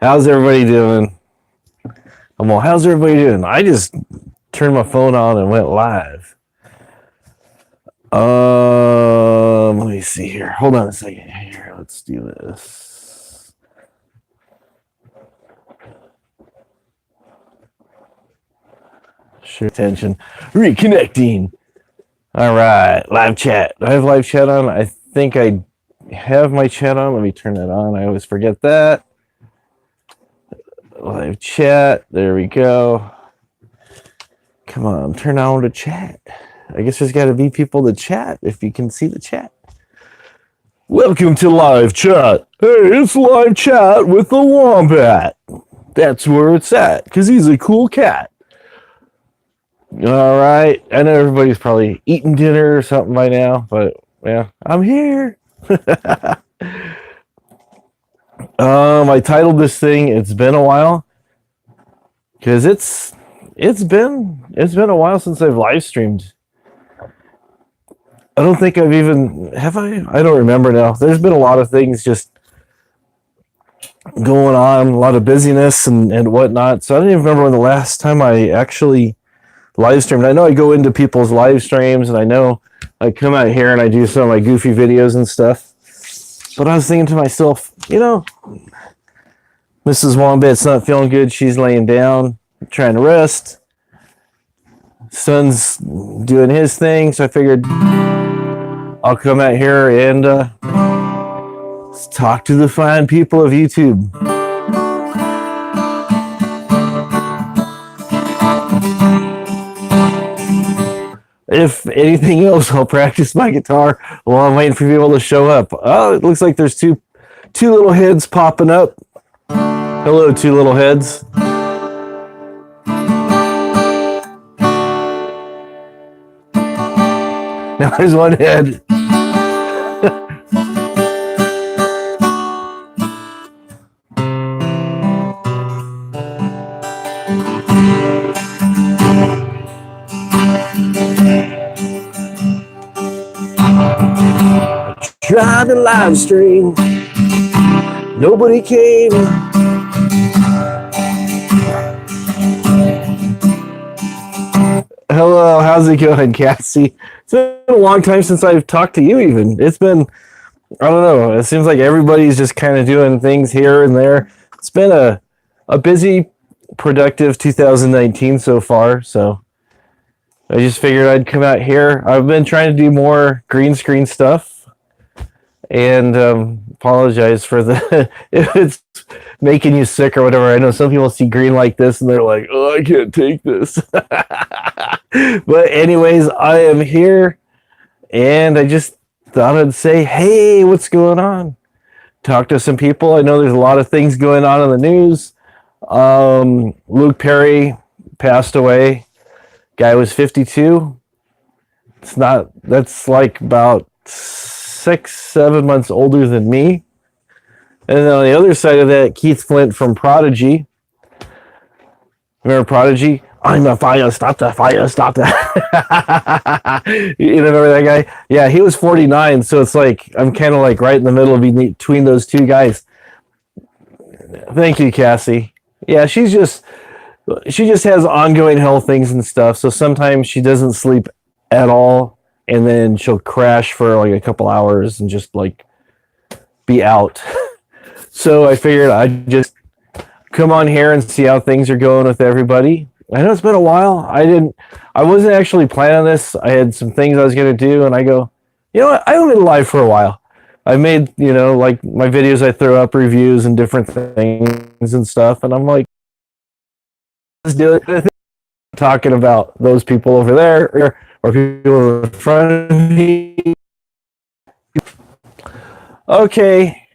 How's everybody doing? How's everybody doing? I just turned my phone on and went live. Let me see here. Hold on a second. Here, let's do this. Share attention. Reconnecting. All right, live chat. Do I have live chat on? I think I have my chat on. Let me turn that on. I always forget that. Live chat. There we go. Come on, turn on to chat. I guess there's got to be people to chat if you can see the chat. Welcome to live chat. Hey, it's live chat with the wombat. That's where it's at because he's a cool cat. All right. I know everybody's probably eating dinner or something by now, but yeah, I'm here. I titled this thing "It's Been a While" because it's been a while since I've live streamed. I don't think I've even have I don't remember now. There's been a lot of things just going on, a lot of busyness and whatnot. So I don't even remember when the last time I actually live streamed. I know I go into people's live streams and I know I come out here and I do some of my goofy videos and stuff. But I was thinking to myself, Mrs. Wombat's not feeling good. She's laying down, trying to rest. Son's doing his thing, so I figured I'll come out here and talk to the fine people of YouTube. If anything else, I'll practice my guitar while I'm waiting for people to show up. Oh, it looks like there's two little heads popping up. Hello, two little heads. Now there's one head. Tried to live stream. Nobody came. Hello, how's it going, Cassie? It's been a long time since I've talked to you even. It's been, I don't know, it seems like everybody's just kind of doing things here and there. It's been a busy, productive 2019 so far, so I just figured I'd come out here. I've been trying to do more green screen stuff. And apologize for the if it's making you sick or whatever. I know some people see green like this and they're like, "Oh, I can't take this." But anyways, I am here, and I just thought I'd say, "Hey, what's going on?" Talk to some people. I know there's a lot of things going on in the news. Luke Perry passed away. Guy was 52. That's like about 6-7 months older than me. And then on the other side of that, Keith Flint from Prodigy. Remember Prodigy? I'm a fire, stop the fire, stop that. Remember that guy? Yeah, he was 49, so it's like I'm kind of like right in the middle of between those two guys. Thank you, Cassie. Yeah, she just has ongoing health things and stuff, so sometimes she doesn't sleep at all. And then she'll crash for like a couple hours and just like be out. So I figured I'd just come on here and see how things are going with everybody. I know it's been a while. I wasn't actually planning this. I had some things I was going to do and I go, you know what? I haven't been live for a while. I made, like my videos, I throw up reviews and different things and stuff. And I'm like, let's do it. Talking about those people over there or people in front of me. Okay,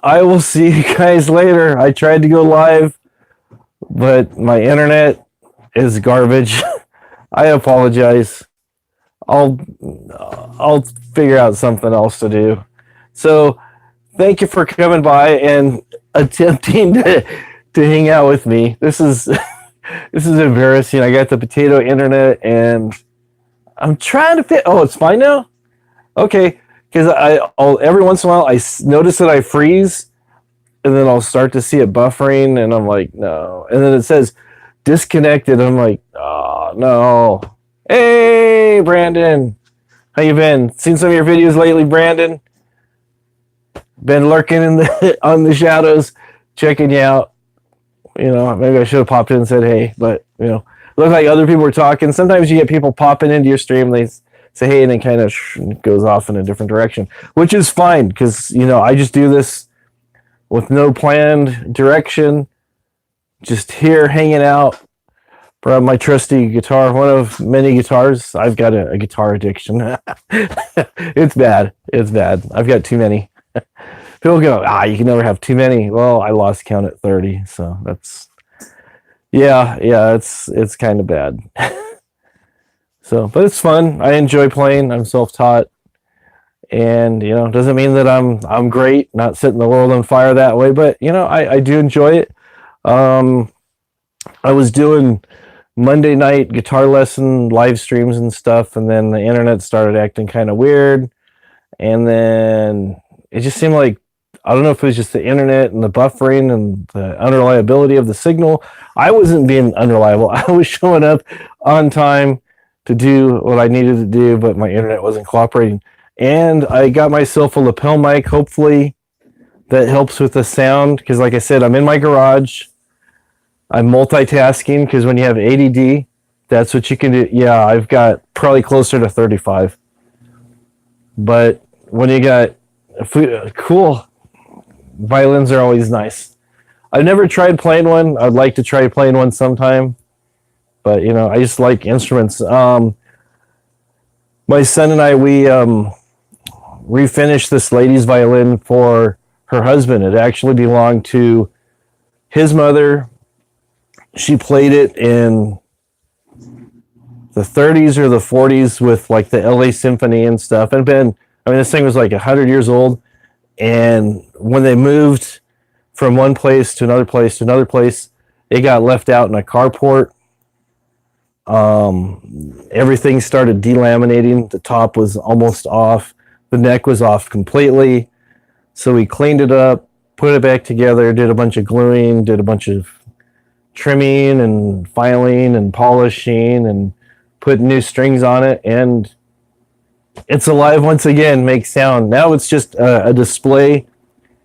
I will see you guys later. I tried to go live, but my internet is garbage. I apologize. I'll figure out something else to do. So, thank you for coming by and attempting to hang out with me. This is embarrassing. I got the potato internet and I'm trying to fit. Oh, it's fine now? Okay. Because I'll every once in a while I notice that I freeze and then I'll start to see it buffering, and I'm like, no. And then it says disconnected. I'm like, oh no. Hey, Brandon, how you been? Seen some of your videos lately, Brandon? Been lurking in the on the shadows, checking you out. You know, maybe I should have popped in and said hey, but you know, looked like other people were talking. Sometimes you get people popping into your stream, they say hey, and it kind of goes off in a different direction, which is fine because you know I just do this with no planned direction, just here hanging out. Brought my trusty guitar, one of many guitars. I've got a guitar addiction. It's bad. It's bad. I've got too many. People go, you can never have too many. Well, I lost count at 30, so that's it's kind of bad. So, but it's fun. I enjoy playing. I'm self-taught, and you know, doesn't mean that I'm great. Not setting the world on fire that way, but you know, I do enjoy it. I was doing Monday night guitar lesson live streams and stuff, and then the internet started acting kind of weird, and then it just seemed like I don't know if it was just the internet and the buffering and the unreliability of the signal. I wasn't being unreliable. I was showing up on time to do what I needed to do, but my internet wasn't cooperating. And I got myself a lapel mic. Hopefully that helps with the sound because, like I said, I'm in my garage. I'm multitasking because when you have ADD, that's what you can do. Yeah, I've got probably closer to 35. But when you got cool, violins are always nice. I've never tried playing one. I'd like to try playing one sometime. But, you know, I just like instruments. My son and I, we refinished this lady's violin for her husband. It actually belonged to his mother. She played it in the 30s or the 40s with like the LA Symphony and stuff. And this thing was like 100 years old. And when they moved from one place to another place to another place, it got left out in a carport. Everything started delaminating. The top was almost off. The neck was off completely. So we cleaned it up, put it back together, did a bunch of gluing, did a bunch of trimming and filing and polishing and put new strings on it, and it's alive once again, makes sound. Now it's just a display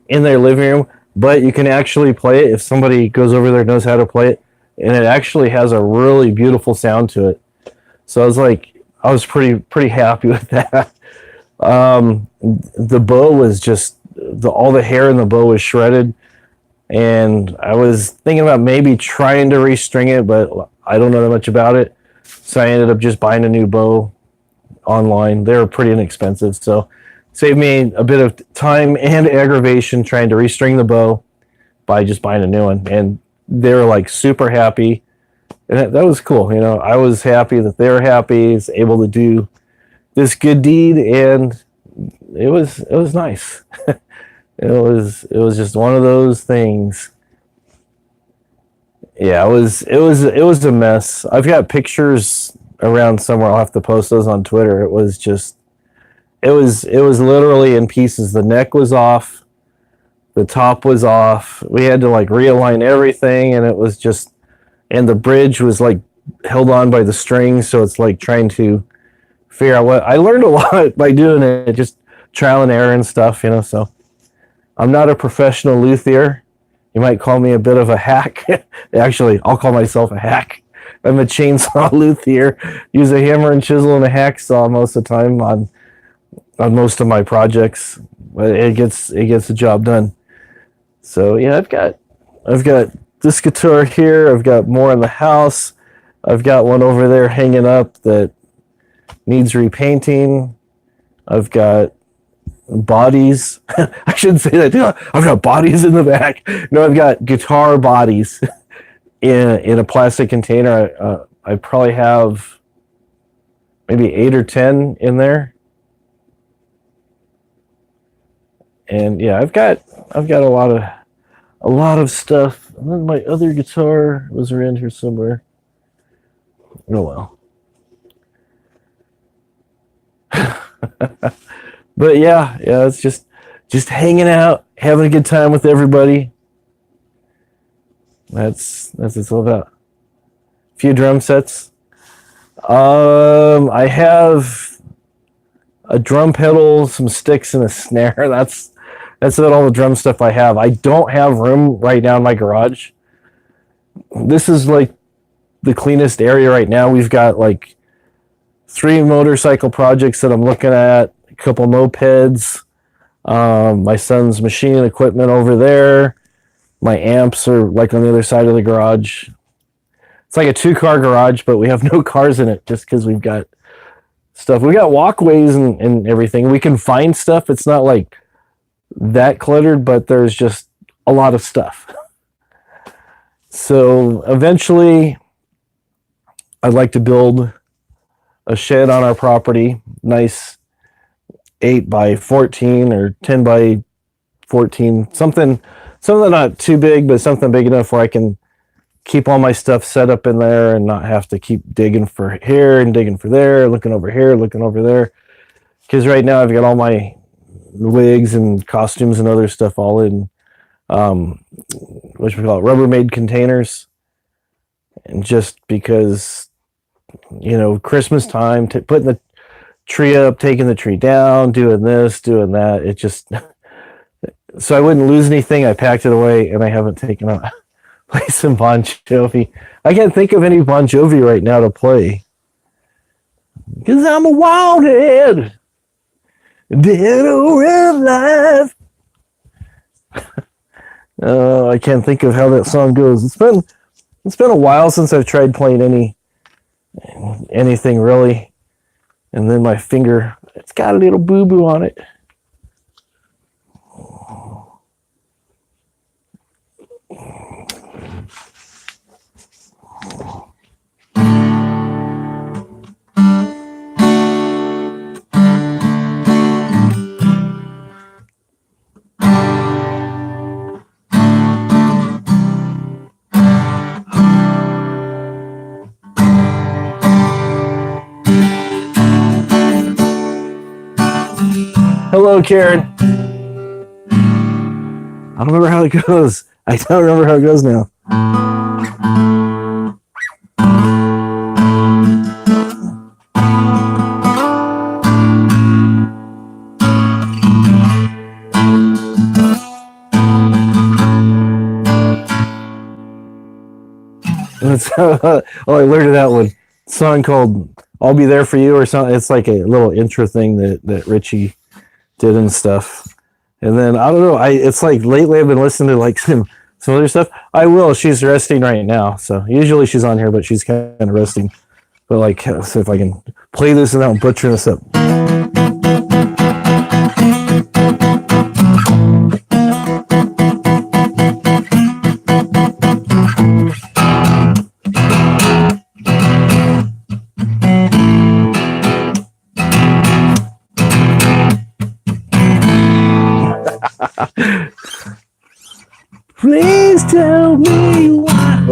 in their living room, but you can actually play it if somebody goes over there and knows how to play it, and it actually has a really beautiful sound to it. So I was pretty happy with that. The bow was just all the hair in the bow was shredded, and I was thinking about maybe trying to restring it, but I don't know that much about it, so I ended up just buying a new bow online. They were pretty inexpensive, so saved me a bit of time and aggravation trying to restring the bow by just buying a new one. And they were like super happy, and that was cool. You know, I was happy that they were happy, was able to do this good deed, and it was nice. It was just one of those things. Yeah, it was a mess. I've got pictures around somewhere. I'll have to post those on Twitter. It was literally in pieces. The neck was off, the top was off. We had to like realign everything, and it was just, and the bridge was like held on by the strings, so it's like trying to figure out what I learned a lot by doing it, just trial and error and stuff, you know. So I'm not a professional luthier. You might call me a bit of a hack. Actually, I'll call myself a hack. I'm a chainsaw luthier. Use a hammer and chisel and a hacksaw most of the time on most of my projects. But it gets the job done. So yeah, I've got this guitar here. I've got more in the house. I've got one over there hanging up that needs repainting. I've got bodies. I shouldn't say that. I've got bodies in the back. No, I've got guitar bodies in a plastic container. I probably have maybe 8 or 10 in there. And yeah, I've got a lot of stuff. And then my other guitar was around here somewhere. Oh well. But yeah, it's just just hanging out, having a good time with everybody. That's what it's all about. A few drum sets. I have a drum pedal, some sticks, and a snare. That's about all the drum stuff I have. I don't have room right now in my garage. This is like the cleanest area right now. We've got like 3 motorcycle projects that I'm looking at, a couple mopeds, my son's machine equipment over there. My amps are like on the other side of the garage. It's like a 2-car garage, but we have no cars in it just because we've got stuff. We got walkways and everything. We can find stuff. It's not like that cluttered, but there's just a lot of stuff. So eventually I'd like to build a shed on our property, nice 8 by 14 or 10 by 14, something not too big, but something big enough where I can keep all my stuff set up in there and not have to keep digging for here and digging for there, looking over here, looking over there. Because right now I've got all my wigs and costumes and other stuff all in what we call it, Rubbermaid containers. And just because, Christmas time, putting the tree up, taking the tree down, doing this, doing that, it just so I wouldn't lose anything. I packed it away, and I haven't taken out play some Bon Jovi. I can't think of any Bon Jovi right now to play because I'm a wild head, dead or alive. I can't think of how that song goes. It's been a while since I've tried playing anything really, and then my finger, it's got a little boo-boo on it. Hello, Karen. I don't remember how it goes. I don't remember how it goes now. That's I learned that one song called "I'll Be There for You" or something. It's like a little intro thing that Richie did and stuff. And then I don't know. It's like lately I've been listening to like some other stuff. I will. She's resting right now, so usually she's on here, but she's kind of resting. But like, so if I can play this without butchering this up. Please tell me why. I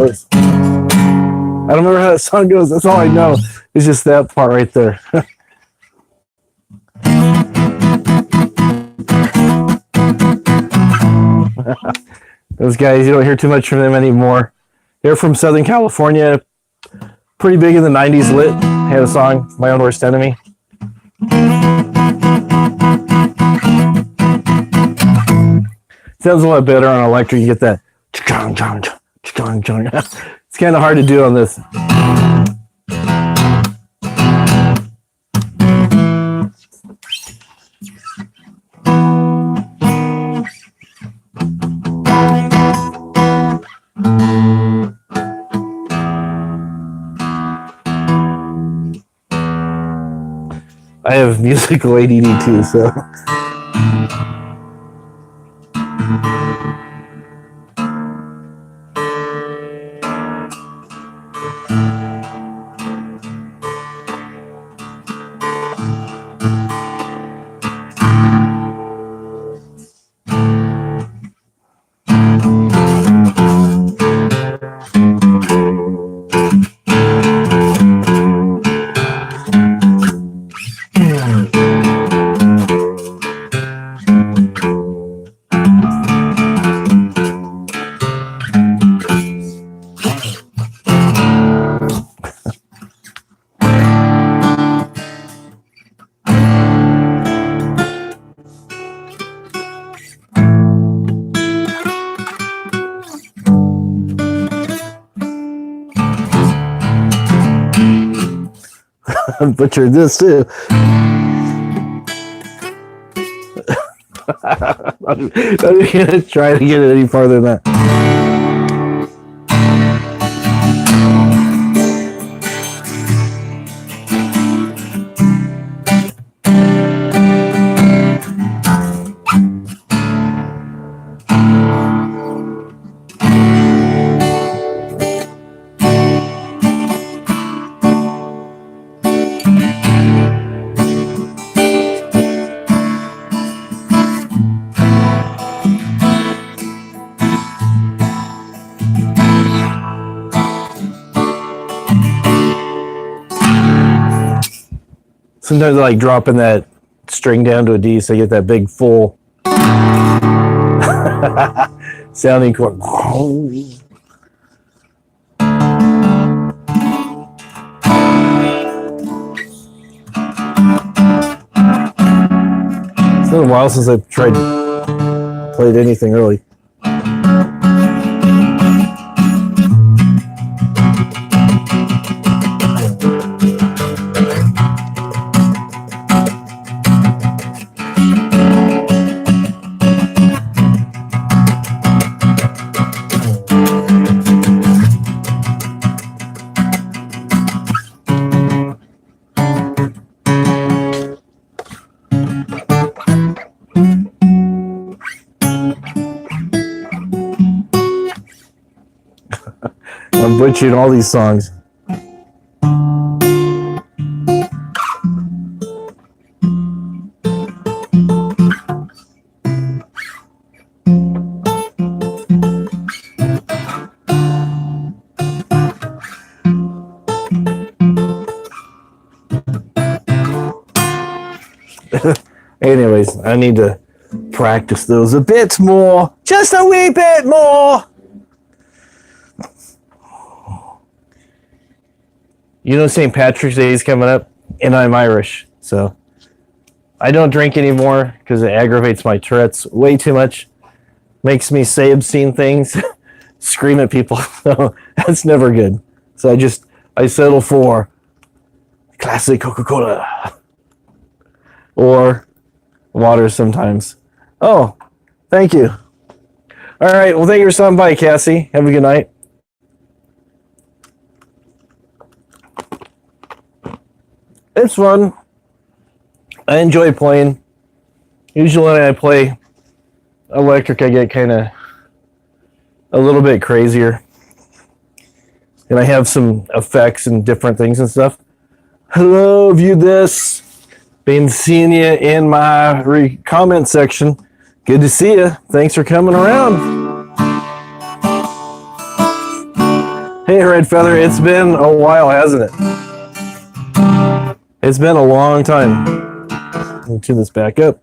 don't remember how that song goes. That's all I know. It's just that part right there. Those guys, you don't hear too much from them anymore. They're from Southern California. Pretty big in the 90s. Lit had a song, My Own Worst Enemy. Sounds a lot better on electric. You get that. It's kind of hard to do on this. I have musical ADD too, so. butchered this too. I'm gonna try to get it any farther than that. Sometimes I like dropping that string down to a D so I get that big full sounding chord. It's been a while since I've played anything really. I'm butchering all these songs. Anyways, I need to practice those a bit more. Just a wee bit more. You know, St. Patrick's Day is coming up, and I'm Irish, so I don't drink anymore because it aggravates my Tourette's way too much. Makes me say obscene things, scream at people. So that's never good. So I settle for classic Coca-Cola or water sometimes. Oh, thank you. All right, well, thank you for stopping by, Cassie. Have a good night. It's fun. I enjoy playing. Usually when I play electric, I get kind of a little bit crazier. And I have some effects and different things and stuff. Hello, view this. Been seeing you in my comment section. Good to see you. Thanks for coming around. Hey, Red Feather. It's been a while, hasn't it? It's been a long time. Let me tune this back up.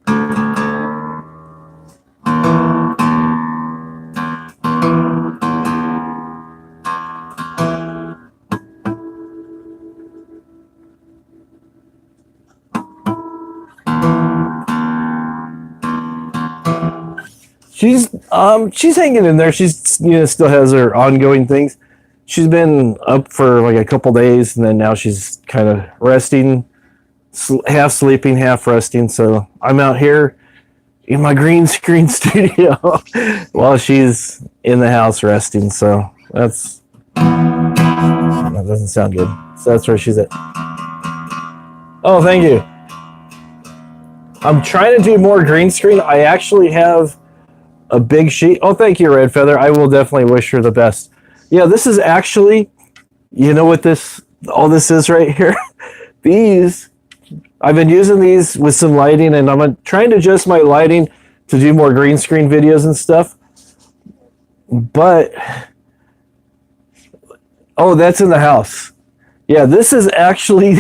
She's hanging in there. She's still has her ongoing things. She's been up for like a couple days, and then now she's kind of resting, half sleeping, half resting. So I'm out here in my green screen studio while she's in the house resting. So that doesn't sound good. So that's where she's at. Oh, thank you. I'm trying to do more green screen. I actually have a big sheet. Oh, thank you, Red Feather. I will definitely wish her the best. Yeah, this is actually, you know what all this is right here? These, I've been using these with some lighting, and I'm trying to adjust my lighting to do more green screen videos and stuff. But, oh, that's in the house. Yeah, this is actually,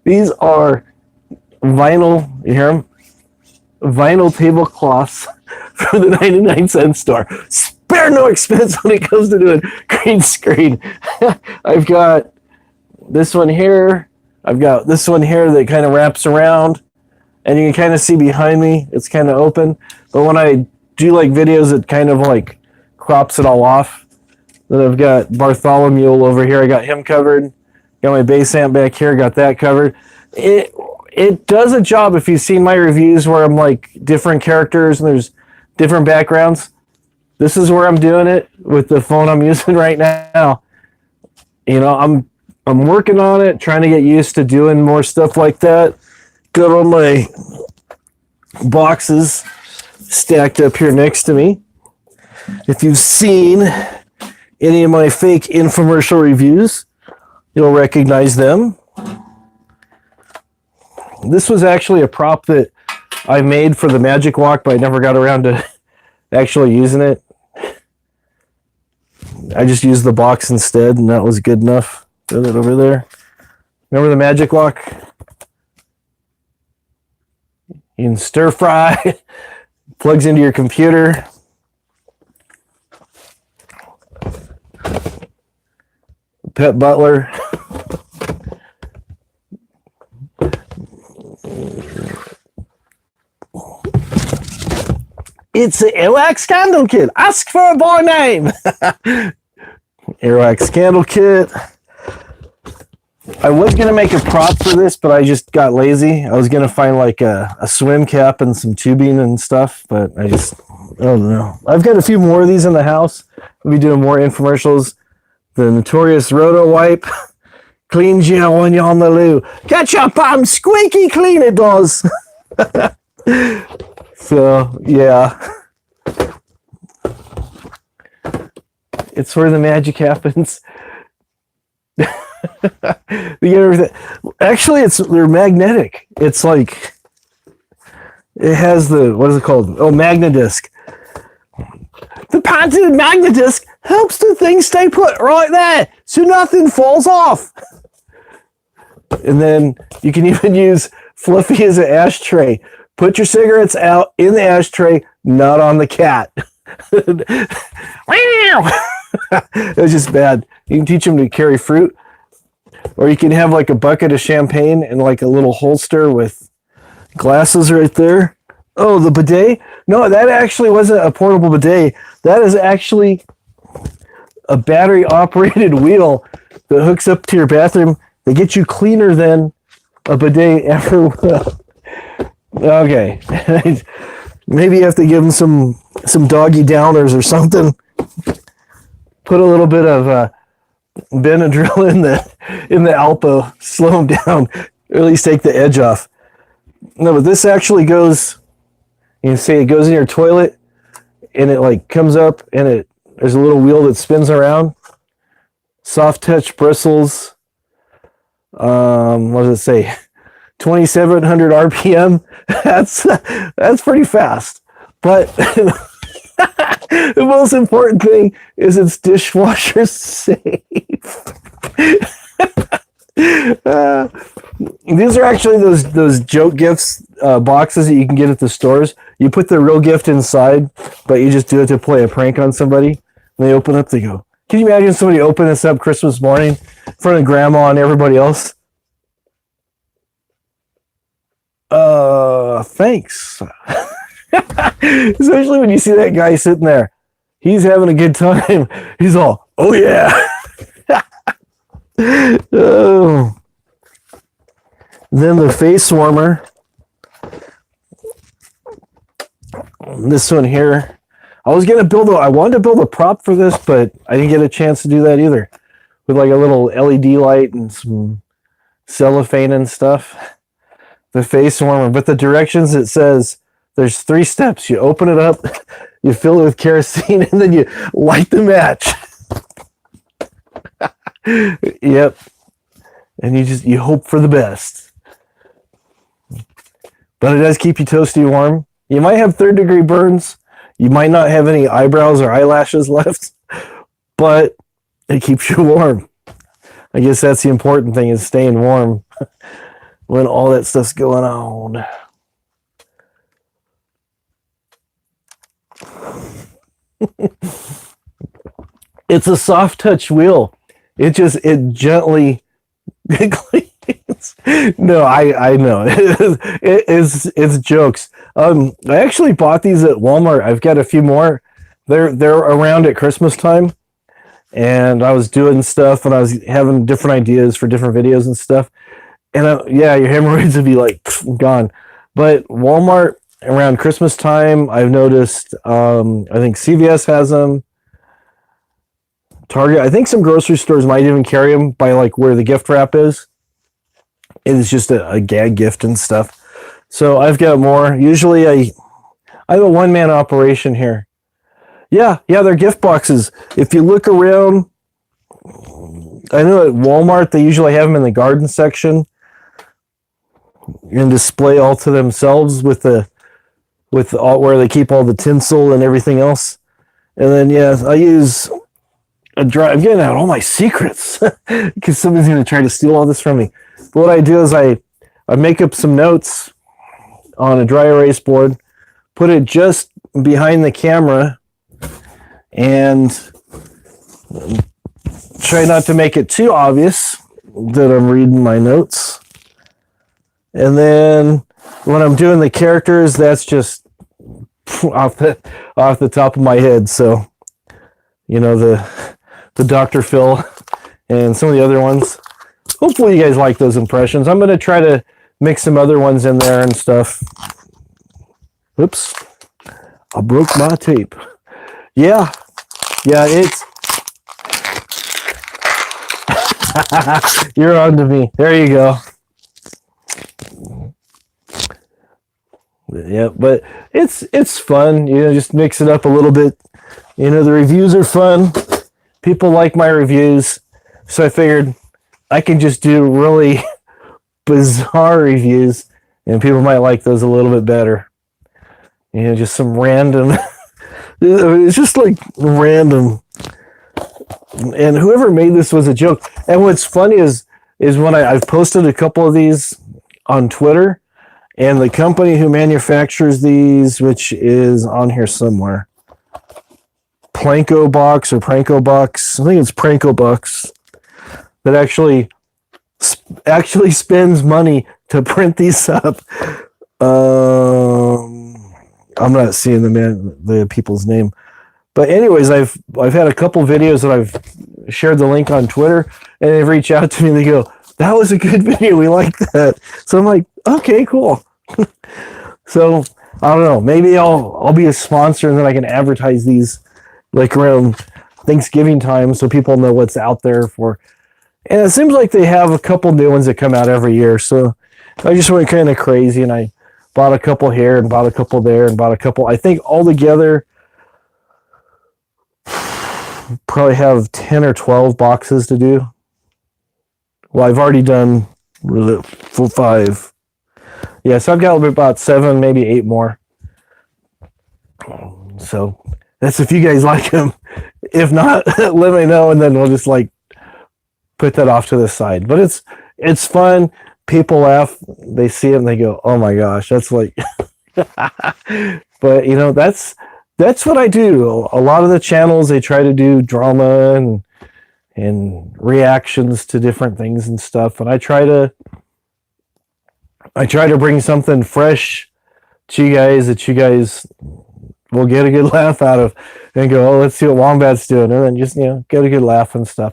these are vinyl, you hear them? Vinyl tablecloths from the 99-cent store. Spare no expense when it comes to doing green screen. I've got this one here. I've got this one here that kind of wraps around, and you can kind of see behind me. It's kind of open. But when I do like videos, it kind of like crops it all off. Then I've got Bartholomew over here. I got him covered. Got my bass amp back here. Got that covered. It does a job. If you've seen my reviews where I'm like different characters and there's different backgrounds, this is where I'm doing it with the phone I'm using right now. You know, I'm working on it, trying to get used to doing more stuff like that. Got all my boxes stacked up here next to me. If you've seen any of my fake infomercial reviews, you'll recognize them. This was actually a prop that I made for the Magic Walk, but I never got around to actually using it. I just used the box instead, and that was good enough. Throw that over there. Remember the Magic Walk? You can stir fry. Plugs into your computer. Pet Butler. It's the Airwax Candle Kit. Ask for a boy name. Airwax Candle Kit. I was going to make a prop for this, but I just got lazy. I was going to find like a swim cap and some tubing and stuff, but I don't know. I've got a few more of these in the house. We'll be doing more infomercials. The notorious Roto Wipe. Cleans you when you're on the loo. Get your bum squeaky clean it does. So, yeah. It's where the magic happens. Actually, they're magnetic. It's like, it has the, what is it called? Oh, Magnadisc. The patented Magnadisc helps the thing stay put right there so nothing falls off. And then you can even use Fluffy as an ashtray. Put your cigarettes out in the ashtray, not on the cat. It was just bad. You can teach them to carry fruit, or you can have like a bucket of champagne and like a little holster with glasses right there. Oh, the bidet? No, that actually wasn't a portable bidet. That is actually a battery-operated wheel that hooks up to your bathroom. They get you cleaner than a bidet ever will. Okay. Maybe you have to give them some doggy downers or something. Put a little bit of Benadryl in the Alpo. Slow them down. Or at least take the edge off. No, but this actually goes, you can see it goes in your toilet and it like comes up and there's a little wheel that spins around. Soft touch bristles. What does it say? 2,700 RPM. That's pretty fast. But the most important thing is it's dishwasher safe. These are actually those joke gifts boxes that you can get at the stores. You put the real gift inside, but you just do it to play a prank on somebody. And they open up, they go, can you imagine somebody open this up Christmas morning in front of grandma and everybody else? Thanks. Especially when you see that guy sitting there. He's having a good time. He's all, oh yeah. Oh. Then the face warmer. This one here. I wanted to build a prop for this, but I didn't get a chance to do that either. With like a little LED light and some cellophane and stuff. The face warmer, but the directions, it says there's 3 steps. You open it up, you fill it with kerosene, and then you light the match. Yep. And you hope for the best. But it does keep you toasty warm. You might have 3rd-degree burns. You might not have any eyebrows or eyelashes left, but it keeps you warm. I guess that's the important thing, is staying warm when all that stuff's going on. It's a soft touch wheel. It gently cleans. No, I know. It's jokes. I actually bought these at Walmart. I've got a few more. They're around at Christmas time. And I was doing stuff and I was having different ideas for different videos and stuff. And yeah, your hemorrhoids would be like gone. But Walmart around Christmas time, I've noticed. I think CVS has them. Target. I think some grocery stores might even carry them by like where the gift wrap is. It's just a gag gift and stuff. So I've got more. Usually I have a one-man operation here. Yeah, they're gift boxes. If you look around, I know at Walmart they usually have them in the garden section and display all to themselves with all where they keep all the tinsel and everything else. And then I use I'm getting out all my secrets because somebody's going to try to steal all this from me. But what I do is I make up some notes on a dry erase board, put it just behind the camera, and try not to make it too obvious that I'm reading my notes. And then when I'm doing the characters, that's just off the top of my head. So, the Dr. Phil and some of the other ones. Hopefully you guys like those impressions. I'm going to try to mix some other ones in there and stuff. Oops. I broke my tape. Yeah, it's... You're on to me. There you go. Yeah, but it's fun. Just mix it up a little bit. The reviews are fun. People like my reviews. So I figured I can just do really bizarre reviews and people might like those a little bit better. Just some random... It's just like random. And whoever made this was a joke. And what's funny is when I've posted a couple of these on Twitter, and the company who manufactures these, which is on here somewhere, Planko Box or Pranko Box, I think it's Pranko Box, that actually spends money to print these up. I'm not seeing the people's name. But anyways, I've had a couple videos that I've shared the link on Twitter, and they've reached out to me and they go, "That was a good video. We like that." So I'm like, okay, cool. So I don't know. Maybe I'll be a sponsor and then I can advertise these like around Thanksgiving time so people know what's out there for. And it seems like they have a couple new ones that come out every year. So I just went kind of crazy and I bought a couple here and bought a couple there and bought a couple. I think altogether probably have 10 or 12 boxes to do. Well, I've already done full 5. Yeah, so I've got about 7, maybe 8 more. So that's if you guys like them. If not, let me know, and then we'll just like put that off to the side. But it's fun. People laugh. They see it and they go, "Oh my gosh, that's like." But that's what I do. A lot of the channels, they try to do drama and reactions to different things and stuff, and I try to bring something fresh to you guys that you guys will get a good laugh out of and go, "Oh, let's see what Wombat's doing," and then just get a good laugh and stuff.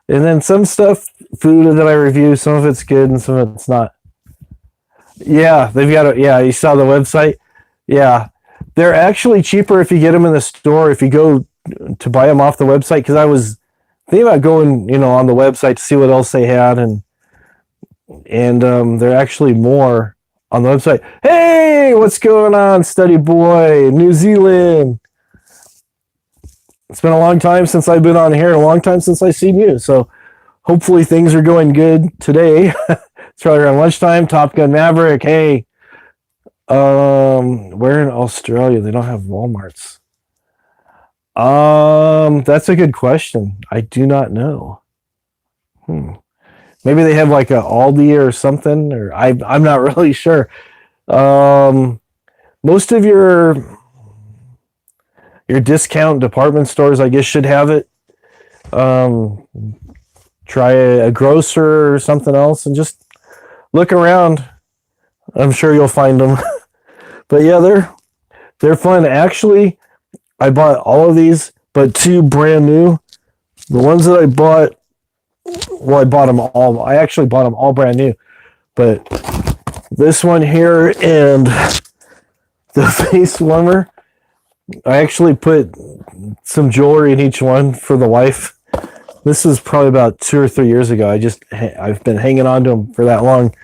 And then some stuff, food that I review, some of it's good and some of it's not. Yeah, they've got you saw the website. Yeah, they're actually cheaper if you get them in the store, if you go to buy them off the website, because I was thinking about going on the website to see what else they had, and they're actually more on the website. Hey, what's going on, Study Boy, New Zealand? It's been a long time since I've been on here, a long time since I've seen you, so hopefully things are going good today. It's probably around lunchtime. Top Gun Maverick, hey. Where in Australia? They don't have Walmarts. That's a good question. I do not know. Maybe they have like a Aldi or something, or I'm not really sure. Most of your discount department stores, I guess, should have it. Try a grocer or something else and just look around. I'm sure you'll find them. But yeah, they're fun. Actually, I bought all of these, but 2 brand new. The ones that I bought, well, I bought them all. I actually bought them all brand new. But this one here and the face warmer, I actually put some jewelry in each one for the wife. This was probably about 2 or 3 years ago. I've been hanging on to them for that long,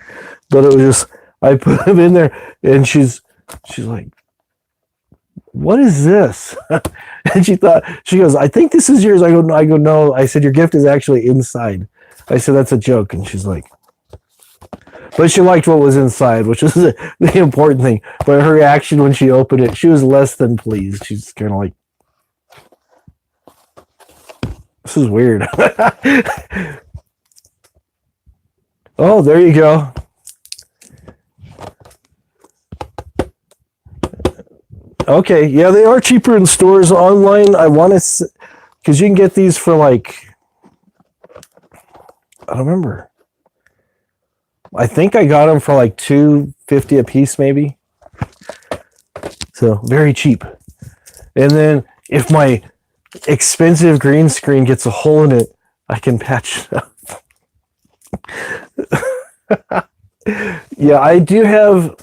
but it was just, I put them in there and she's like, what is this? And she goes, I think this is yours. I go, no. I said, your gift is actually inside. I said, that's a joke. And she's like, but she liked what was inside, which was the important thing. But her reaction when she opened it, she was less than pleased. She's kind of like, this is weird. Oh, there you go. Okay, yeah, they are cheaper in stores. Online, I want to, because you can get these for like, I don't remember. I think I got them for like $2.50 a piece, maybe. So very cheap. And then if my expensive green screen gets a hole in it, I can patch it up. Yeah, I do have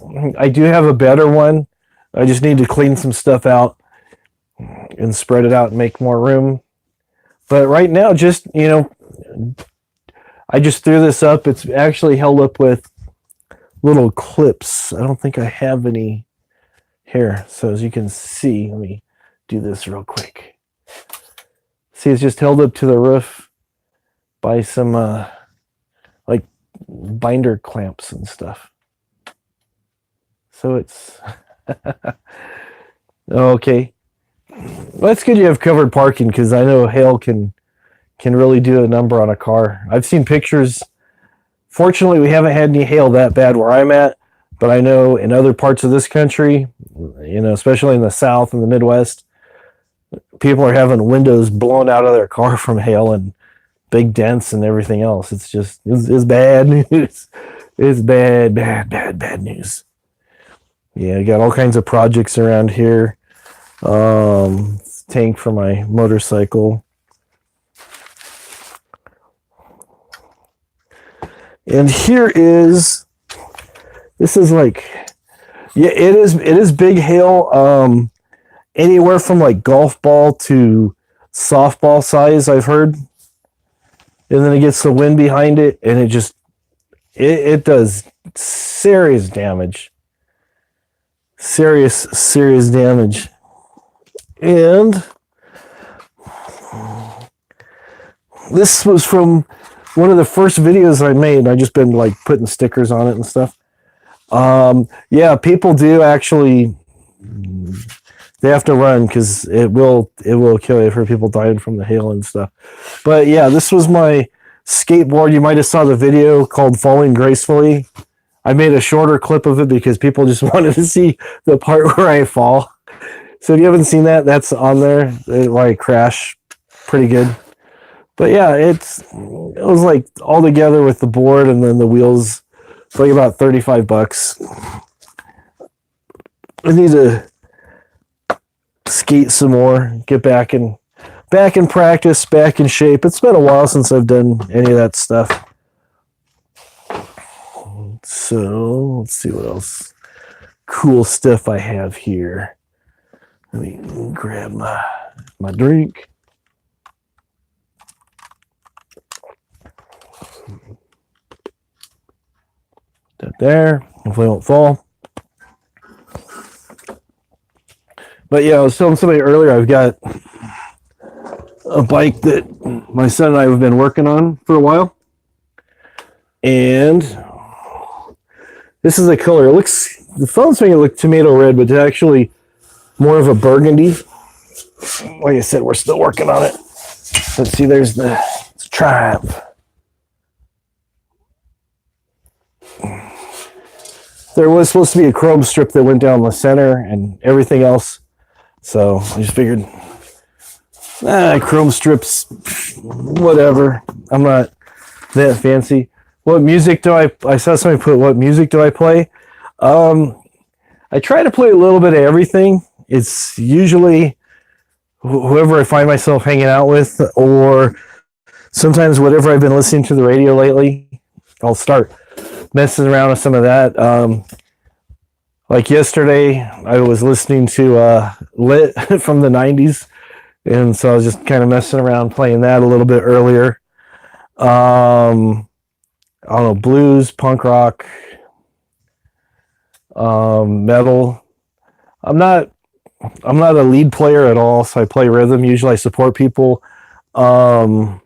a better one. I just need to clean some stuff out and spread it out and make more room. But right now, just, I just threw this up. It's actually held up with little clips. I don't think I have any here. So as you can see, let me do this real quick. See, it's just held up to the roof by some like binder clamps and stuff. So it's okay. Well, that's good you have covered parking, because I know hail can really do a number on a car. I've seen pictures. Fortunately, we haven't had any hail that bad where I'm at, but I know in other parts of this country, especially in the South and the Midwest, people are having windows blown out of their car from hail and big dents and everything else. It's bad news. It's bad news. Yeah, I got all kinds of projects around here. Tank for my motorcycle. And this is like, yeah, it is big hail. Anywhere from like golf ball to softball size, I've heard. And then it gets the wind behind it, and it does serious damage. Serious damage. And this was from one of the first videos I made, and I've just been like putting stickers on it and stuff. Yeah, people do actually, they have to run because it will kill you. I've heard people dying from the hail and stuff. But yeah, this was my skateboard. You might have saw the video called Falling Gracefully. I made a shorter clip of it because people just wanted to see the part where I fall. So if you haven't seen that, that's on there where I crash pretty good. But yeah, it was like all together with the board and then the wheels. It's like about $35. I need to skate some more, get back in practice, back in shape. It's been a while since I've done any of that stuff. So let's see what else cool stuff I have here. Let me grab my drink. That there. Hopefully it won't fall. But yeah, I was telling somebody earlier, I've got a bike that my son and I have been working on for a while. And this is the color. The phone's making it look tomato red, but it's actually more of a burgundy. Like I said, we're still working on it. Let's see, there's the Triumph. There was supposed to be a chrome strip that went down the center and everything else. So I just figured, chrome strips, whatever. I'm not that fancy. What music do I saw somebody put, what music do I play? I try to play a little bit of everything. It's usually whoever I find myself hanging out with, or sometimes whatever I've been listening to the radio lately, I'll start messing around with some of that. Like yesterday, I was listening to Lit from the 90s, and so I was just kind of messing around playing that a little bit earlier. I don't know, blues, punk rock, metal. I'm not a lead player at all, so I play rhythm. Usually I support people. I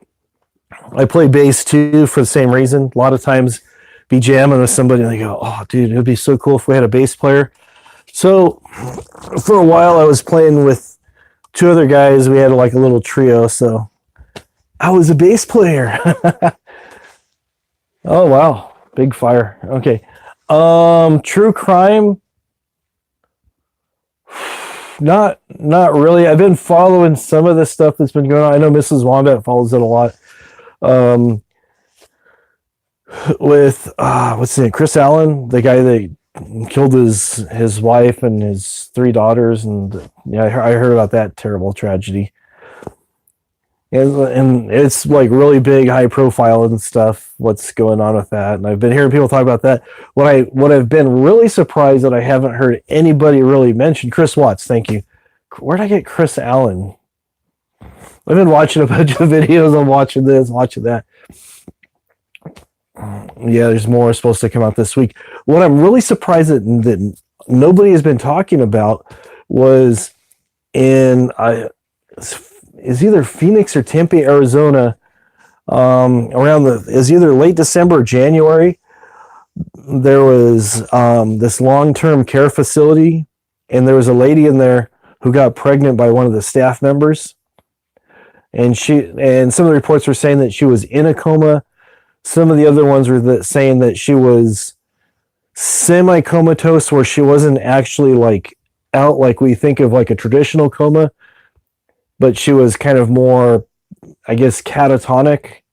play bass too for the same reason. A lot of times be jamming with somebody and they go, oh dude, it would be so cool if we had a bass player. So for a while I was playing with two other guys. We had like a little trio, so I was a bass player. Oh wow, big fire. Okay. True crime. Not really. I've been following some of the stuff that's been going on. I know Mrs. Wombat follows it a lot. With what's his name? Chris Allen, the guy that killed his wife and his three daughters, and yeah, I heard about that terrible tragedy. And it's like really big, high profile and stuff. What's going on with that? And I've been hearing people talk about that. What I've been really surprised that I haven't heard anybody really mention Chris Watts. Thank you. Where'd I get Chris Allen? I've been watching a bunch of videos. I'm watching this, watching that. Yeah, there's more supposed to come out this week. What I'm really surprised that nobody has been talking about was is either Phoenix or Tempe, Arizona, is either late December or January. There was this long-term care facility, and there was a lady in there who got pregnant by one of the staff members, and some of the reports were saying that she was in a coma. Some of the other ones were saying that she was semi-comatose, where she wasn't actually like out like we think of like a traditional coma, but she was kind of more, I guess, catatonic.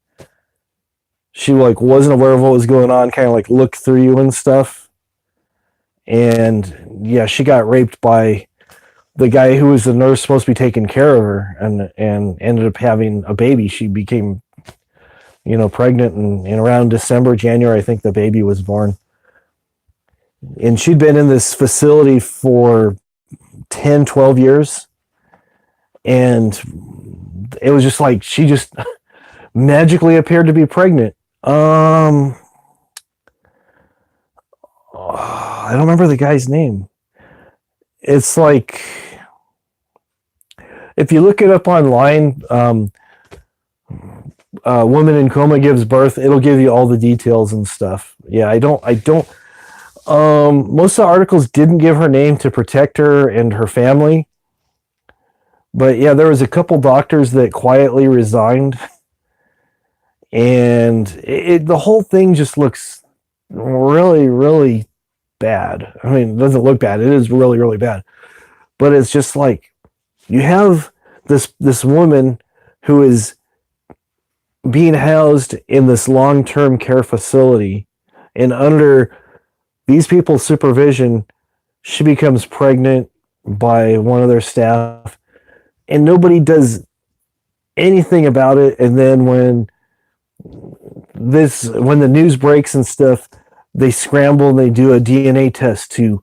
She like wasn't aware of what was going on, kind of like looked through you and stuff. And yeah, she got raped by the guy who was the nurse supposed to be taking care of her, and ended up having a baby. She became, pregnant, and around December, January, I think the baby was born. And she'd been in this facility for 10, 12 years. And it was just like she just magically appeared to be pregnant. I don't remember the guy's name. It's like, if you look it up online, woman in coma gives birth, it'll give you all the details and stuff. Yeah, I don't most of the articles didn't give her name to protect her and her family. But yeah, there was a couple doctors that quietly resigned, and the whole thing just looks really, really bad. I mean, it doesn't look bad. It is really, really bad. But it's just like, you have this woman who is being housed in this long-term care facility, and under these people's supervision, she becomes pregnant by one of their staff, and nobody does anything about it. And then when the news breaks and stuff, they scramble and they do a DNA test to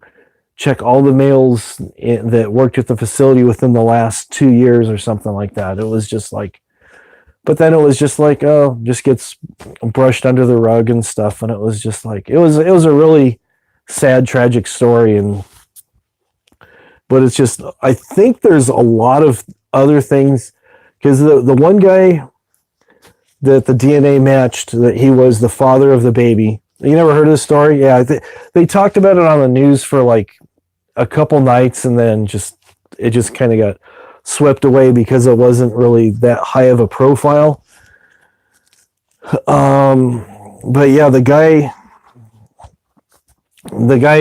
check all the males that worked at the facility within the last 2 years or something like that. It was just like, but then it was just like, oh, just gets brushed under the rug and stuff. And it was just like, it was a really sad, tragic story. But it's just, I think there's a lot of other things, because the one guy that the DNA matched, that he was the father of the baby. You never heard of this story? Yeah, they talked about it on the news for like a couple nights, and then it just kind of got swept away because it wasn't really that high of a profile. But yeah, the guy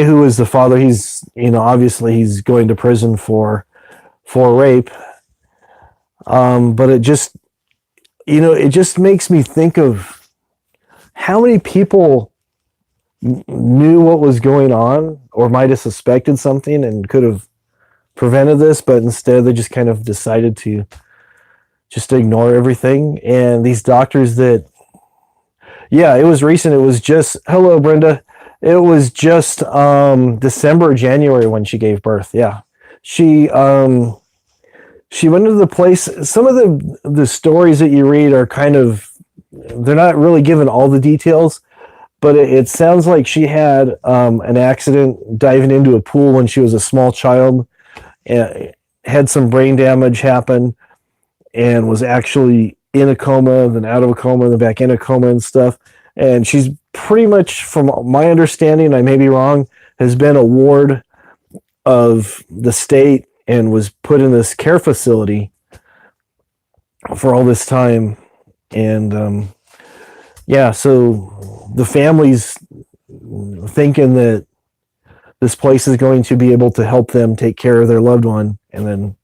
who was the father, he's, obviously he's going to prison for rape. But it just, it just makes me think of how many people knew what was going on, or might have suspected something and could have prevented this, but instead they just kind of decided to just ignore everything. And these doctors that, Yeah, it was recent. It was just, hello, Brenda. It was just December, January when she gave birth. Yeah. She she went to the place. Some of the stories that you read are kind of, they're not really given all the details, but it sounds like she had an accident diving into a pool when she was a small child, and had some brain damage happen, and was actually in a coma, then out of a coma, then back in a coma and stuff. And she's pretty much, from my understanding, I may be wrong, has been a ward of the state and was put in this care facility for all this time. And yeah, so the family's thinking that this place is going to be able to help them take care of their loved one, and then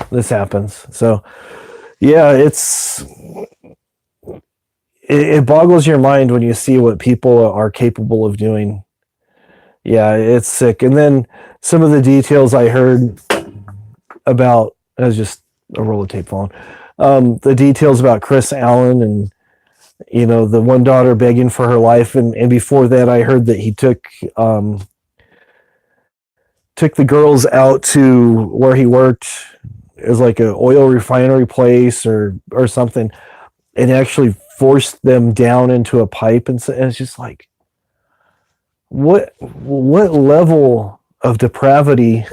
this happens. So yeah, it boggles your mind when you see what people are capable of doing. Yeah, it's sick. And then some of the details I heard about, it was just a roll of tape falling. The details about Chris Allen, and the one daughter begging for her life, and before that I heard that he took the girls out to where he worked, as like an oil refinery place or something, and actually forced them down into a pipe, and it's just like, what level of depravity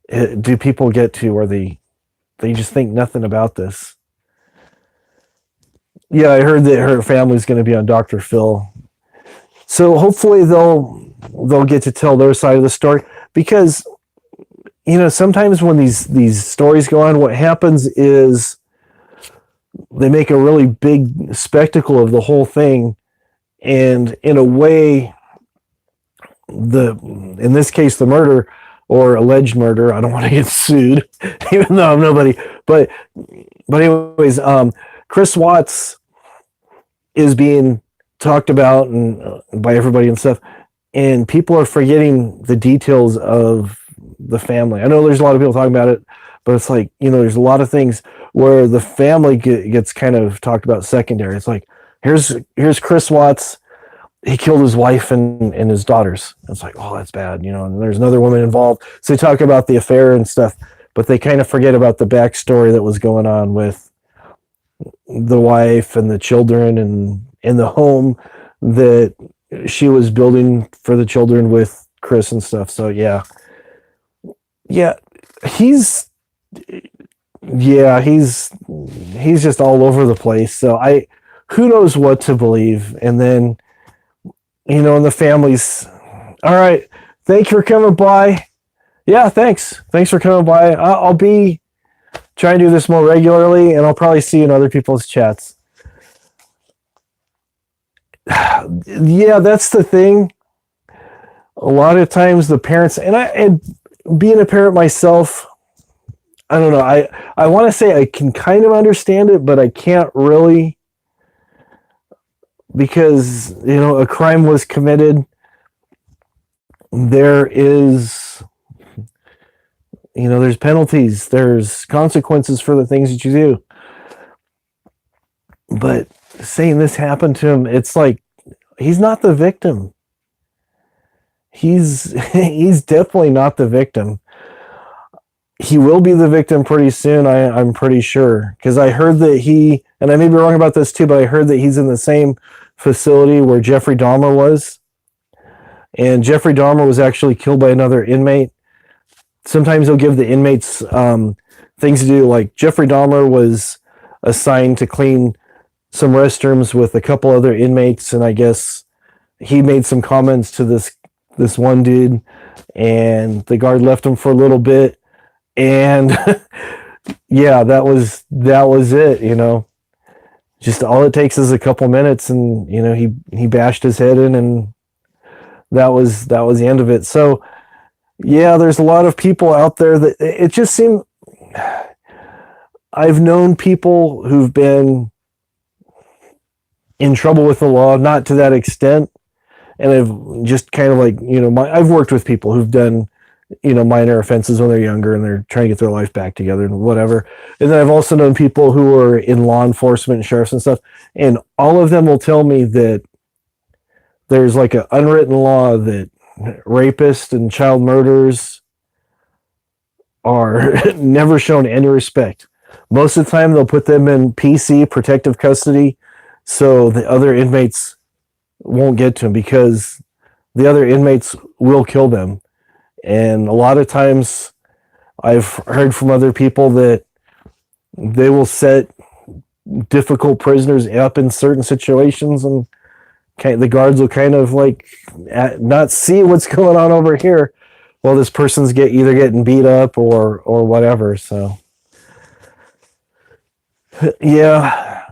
do people get to where they just think nothing about this? Yeah, I heard that her family's going to be on Dr. Phil, so hopefully they'll get to tell their side of the story, because sometimes when these stories go on, what happens is they make a really big spectacle of the whole thing, and in a way, in this case, the murder or alleged murder, I don't want to get sued, even though I'm nobody, but anyways, Chris Watts is being talked about and by everybody and stuff, and people are forgetting the details of the family. I know there's a lot of people talking about it, but it's like, there's a lot of things where the family gets kind of talked about secondary. It's like, here's Chris Watts. He killed his wife and his daughters. It's like, oh, that's bad, and there's another woman involved. So they talk about the affair and stuff, but they kind of forget about the backstory that was going on with the wife and the children, and in the home that she was building for the children with Chris and stuff. So yeah, he's just all over the place. So who knows what to believe. And then, and the families, all right, thank you for coming by. Yeah, thanks for coming by. I'll be trying to do this more regularly, and I'll probably see you in other people's chats. Yeah, that's the thing. A lot of times the parents, and being a parent myself, I don't know, I want to say I can kind of understand it, but I can't really, because a crime was committed. There is, there's penalties, there's consequences for the things that you do. But saying this happened to him, it's like, he's not the victim. He's definitely not the victim. He will be the victim pretty soon, I'm pretty sure, because I heard that he, and I may be wrong about this too, but I heard that he's in the same facility where Jeffrey Dahmer was, and Jeffrey Dahmer was actually killed by another inmate. Sometimes they'll give the inmates things to do, like Jeffrey Dahmer was assigned to clean some restrooms with a couple other inmates, and I guess he made some comments to this one dude, and the guard left him for a little bit, and yeah, that was it. Just all it takes is a couple minutes, and he bashed his head in, and that was the end of it. So yeah, there's a lot of people out there that it just seemed, I've known people who've been in trouble with the law, not to that extent, and I've just kind of like, I've worked with people who've done minor offenses when they're younger and they're trying to get their life back together and whatever. And then I've also known people who are in law enforcement and sheriffs and stuff, and all of them will tell me that there's like an unwritten law that rapists and child murderers are never shown any respect. Most of the time, they'll put them in PC, protective custody, so the other inmates won't get to them because the other inmates will kill them. And a lot of times, I've heard from other people that they will set difficult prisoners up in certain situations, and the guards will kind of like not see what's going on over here while this person's either getting beat up or whatever. So yeah,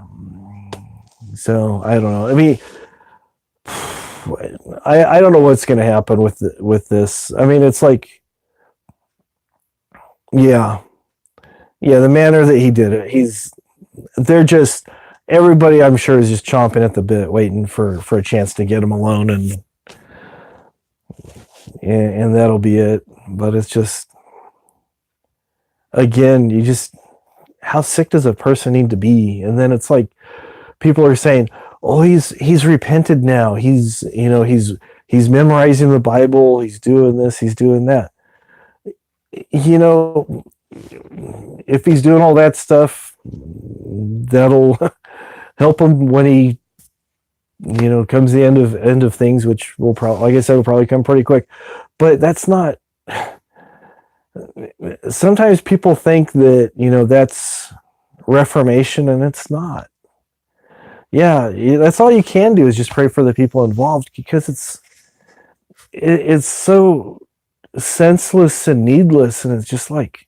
so I don't know. I mean, I don't know what's going to happen with this. I mean, it's like, yeah, the manner that he did it, they're just, everybody I'm sure is just chomping at the bit, waiting for a chance to get him alone, and that'll be it. But it's just, again, how sick does a person need to be? And then it's like people are saying, oh, he's repented now. He's memorizing the Bible. He's doing this. He's doing that. If he's doing all that stuff, that'll help him when he, comes the end of things, which will probably, like I said, will probably come pretty quick. But that's not. Sometimes people think that that's reformation, and it's not. Yeah, that's all you can do is just pray for the people involved, because it's so senseless and needless, and it's just like,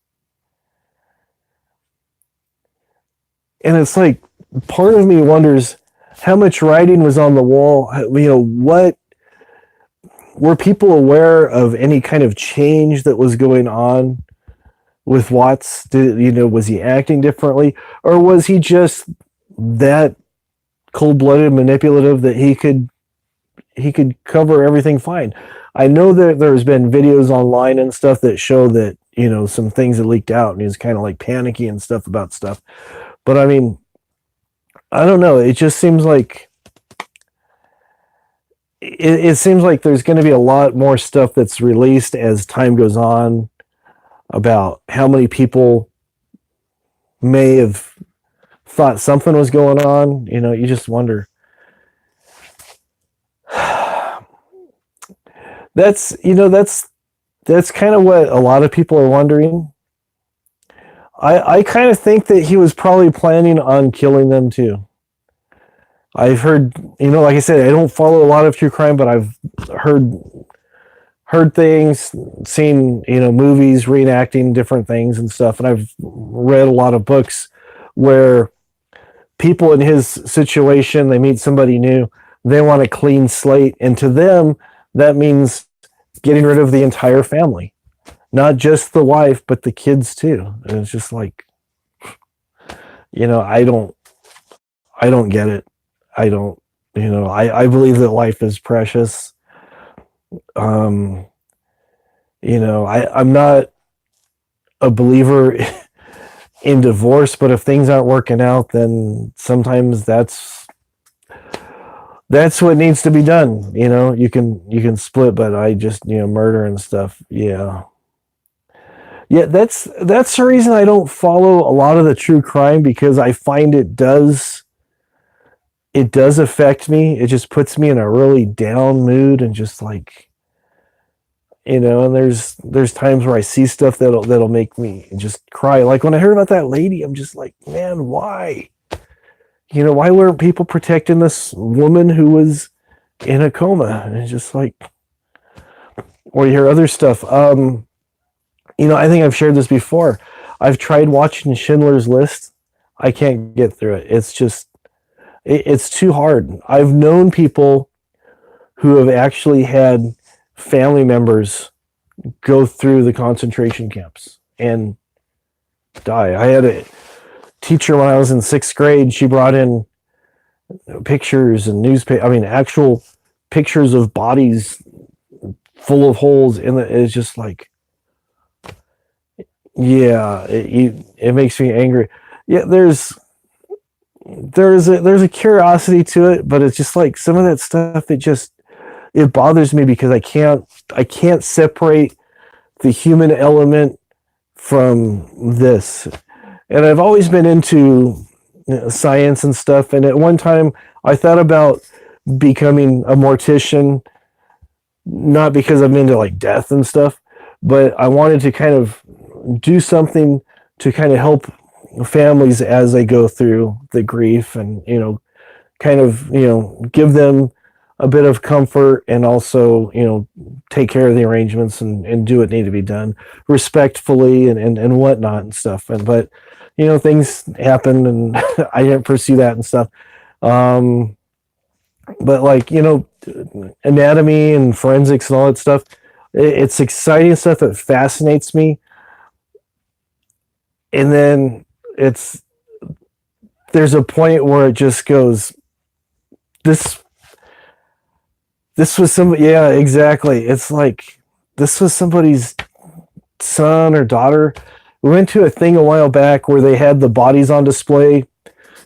and it's like, part of me wonders how much writing was on the wall. What were people aware of, any kind of change that was going on with Watts? Was he acting differently, or was he just that cold-blooded, manipulative that he could cover everything fine? I know that there's been videos online and stuff that show that some things that leaked out, and he was kind of like panicky and stuff about stuff. But I mean, I don't know. It just seems like it seems like there's going to be a lot more stuff that's released as time goes on about how many people may have thought something was going on. You just wonder. That's kind of what a lot of people are wondering. I kind of think that he was probably planning on killing them too. I've heard, like I said, I don't follow a lot of true crime, but I've heard things, seen, movies reenacting different things and stuff. And I've read a lot of books where people in his situation, they meet somebody new, they want a clean slate. And to them, that means getting rid of the entire family, not just the wife, but the kids too. And it's just like, I don't get it. I don't, I believe that life is precious. I'm not a believer in divorce, but if things aren't working out, then sometimes that's what needs to be done. You can split, but I just, murder and stuff. Yeah. That's the reason I don't follow a lot of the true crime, because I find it does affect me. It just puts me in a really down mood, and just like, and there's times where I see stuff that'll make me just cry. Like when I heard about that lady, I'm just like, man, why? Why weren't people protecting this woman who was in a coma? And it's just like, or you hear other stuff. I think I've shared this before. I've tried watching Schindler's List. I can't get through it. It's just, it's too hard. I've known people who have actually had family members go through the concentration camps and die. I had a teacher when I was in 6th grade. She brought in pictures and actual pictures of bodies full of holes in it. It's just like, yeah, it makes me angry. Yeah, there's a curiosity to it, but it's just like some of that stuff. It bothers me because I can't separate the human element from this. And I've always been into science and stuff. And at one time, I thought about becoming a mortician, not because I'm into like death and stuff, but I wanted to kind of do something to kind of help families as they go through the grief, and kind of give them a bit of comfort, and also take care of the arrangements, and do what need to be done respectfully, and whatnot and stuff. And but things happen, and I didn't pursue that and stuff. um but like anatomy and forensics and all that stuff, it's exciting stuff that fascinates me. And then it's there's a point where it just goes, this this was some, yeah, exactly. It's like this was somebody's son or daughter. We went to a thing a while back where they had the bodies on display.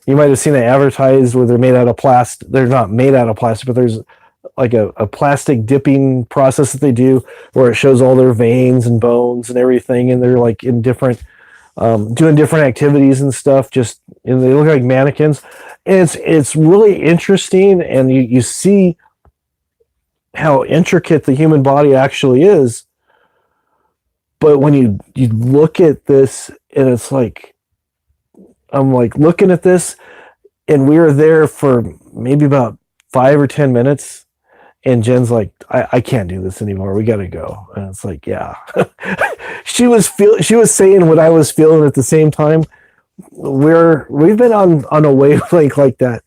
You might have seen it advertised where they're made out of plastic. They're not made out of plastic, but there's like a plastic dipping process that they do where it shows all their veins and bones and everything, and they're like in different doing different activities and stuff. Just, and they look like mannequins. And it's really interesting, and you see how intricate the human body actually is. But when you look at this, and it's like, I'm like looking at this, and we were there for maybe about 5 or 10 minutes, and Jen's like, I can't do this anymore. We got to go. And it's like, yeah. She was saying what I was feeling at the same time. We've been on a wavelength like that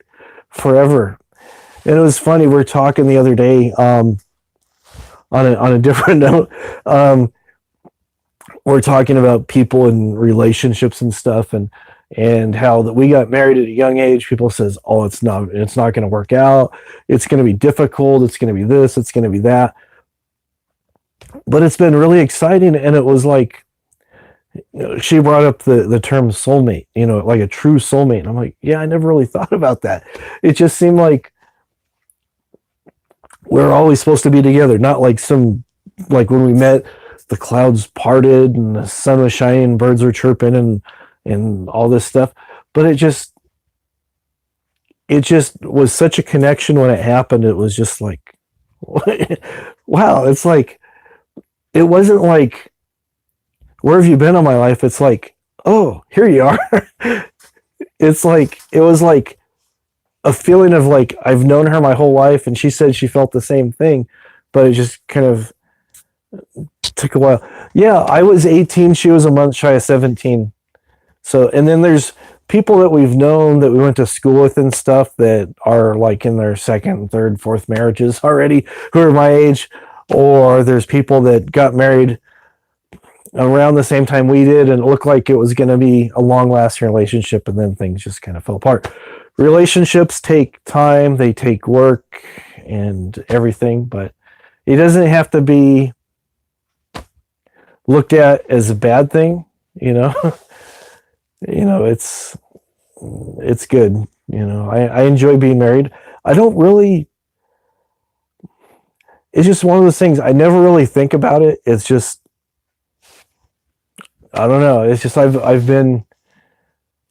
forever. And it was funny. We were talking the other day, on a different note. We're talking about people and relationships and stuff, and how that we got married at a young age. People says, oh, it's not going to work out. It's going to be difficult. It's going to be this. It's going to be that. But it's been really exciting. And it was like, she brought up the term soulmate, like a true soulmate. And I'm like, yeah, I never really thought about that. It just seemed like we're always supposed to be together, not like like when we met, the clouds parted and the sun was shining and birds were chirping and all this stuff. But it just was such a connection when it happened. It was just like, wow. It's like, it wasn't like, where have you been all my life? It's like, oh, here you are. It's like, it was like a feeling of like, I've known her my whole life, and she said she felt the same thing, but it just kind of took a while. Yeah, I was 18. She was a month shy of 17. So, and then there's people that we've known that we went to school with and stuff that are like in their second, third, fourth marriages already, who are my age. Or there's people that got married around the same time we did, and it looked like it was going to be a long-lasting relationship, and then things just kind of fell apart. Relationships take time, they take work and everything, but it doesn't have to be looked at as a bad thing. It's good. I enjoy being married. I don't really, it's just one of those things. I never really think about it. It's just, I don't know. It's just, I've been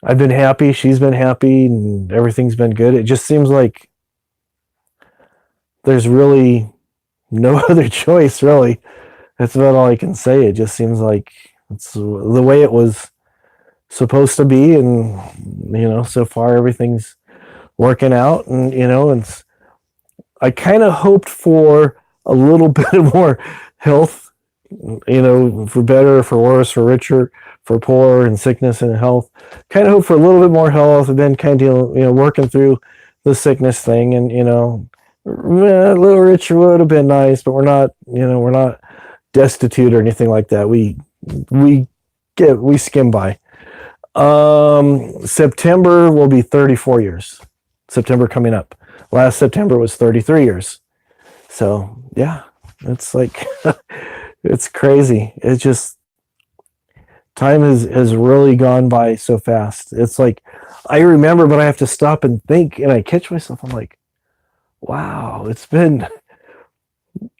happy. She's been happy, and everything's been good. It just seems like there's really no other choice, really. That's about all I can say. It just seems like it's the way it was supposed to be, and so far everything's working out, and and I kind of hoped for a little bit more health, for better, for worse, for richer, for poor, and sickness and health. Kind of hope for a little bit more health, and then kind of working through the sickness thing, and a little richer would have been nice, but we're not destitute or anything like that. We skim by. September will be 34 years. September coming up. Last September was 33 years. So yeah, it's like, it's crazy. It's just, time has really gone by so fast. It's like I remember, but I have to stop and think, and I catch myself. I'm like, wow, it's been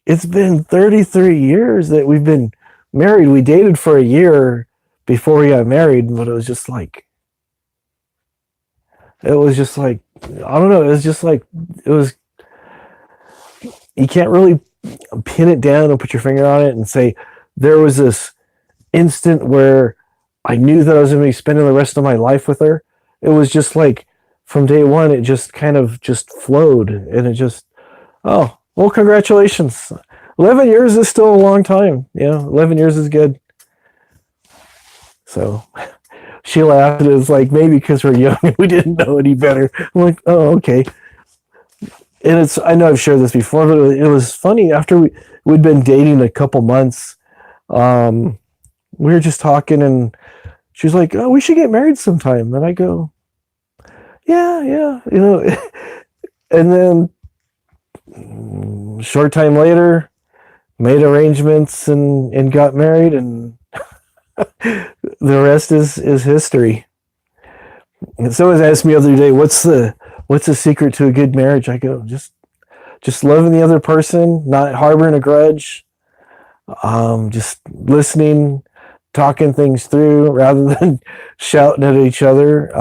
33 years that we've been married. We dated for a year before we got married, but it was just like I don't know. It was just like it was. You can't really pin it down and put your finger on it and say there was this instant where I knew that I was going to be spending the rest of my life with her. It was just like from day one, it just kind of just flowed, and it just, oh, well, congratulations. 11 years is still a long time. 11 years is good. So she laughed. It was like, maybe because we're young and we didn't know any better. I'm like, oh, okay. And I know I've shared this before, but it was funny after we'd been dating a couple months. We were just talking, and she was like, oh, we should get married sometime. And I go, yeah. And then short time later, made arrangements and got married, and the rest is history. And someone asked me the other day, what's the secret to a good marriage? I go, just loving the other person, not harboring a grudge, just listening, talking things through rather than shouting at each other,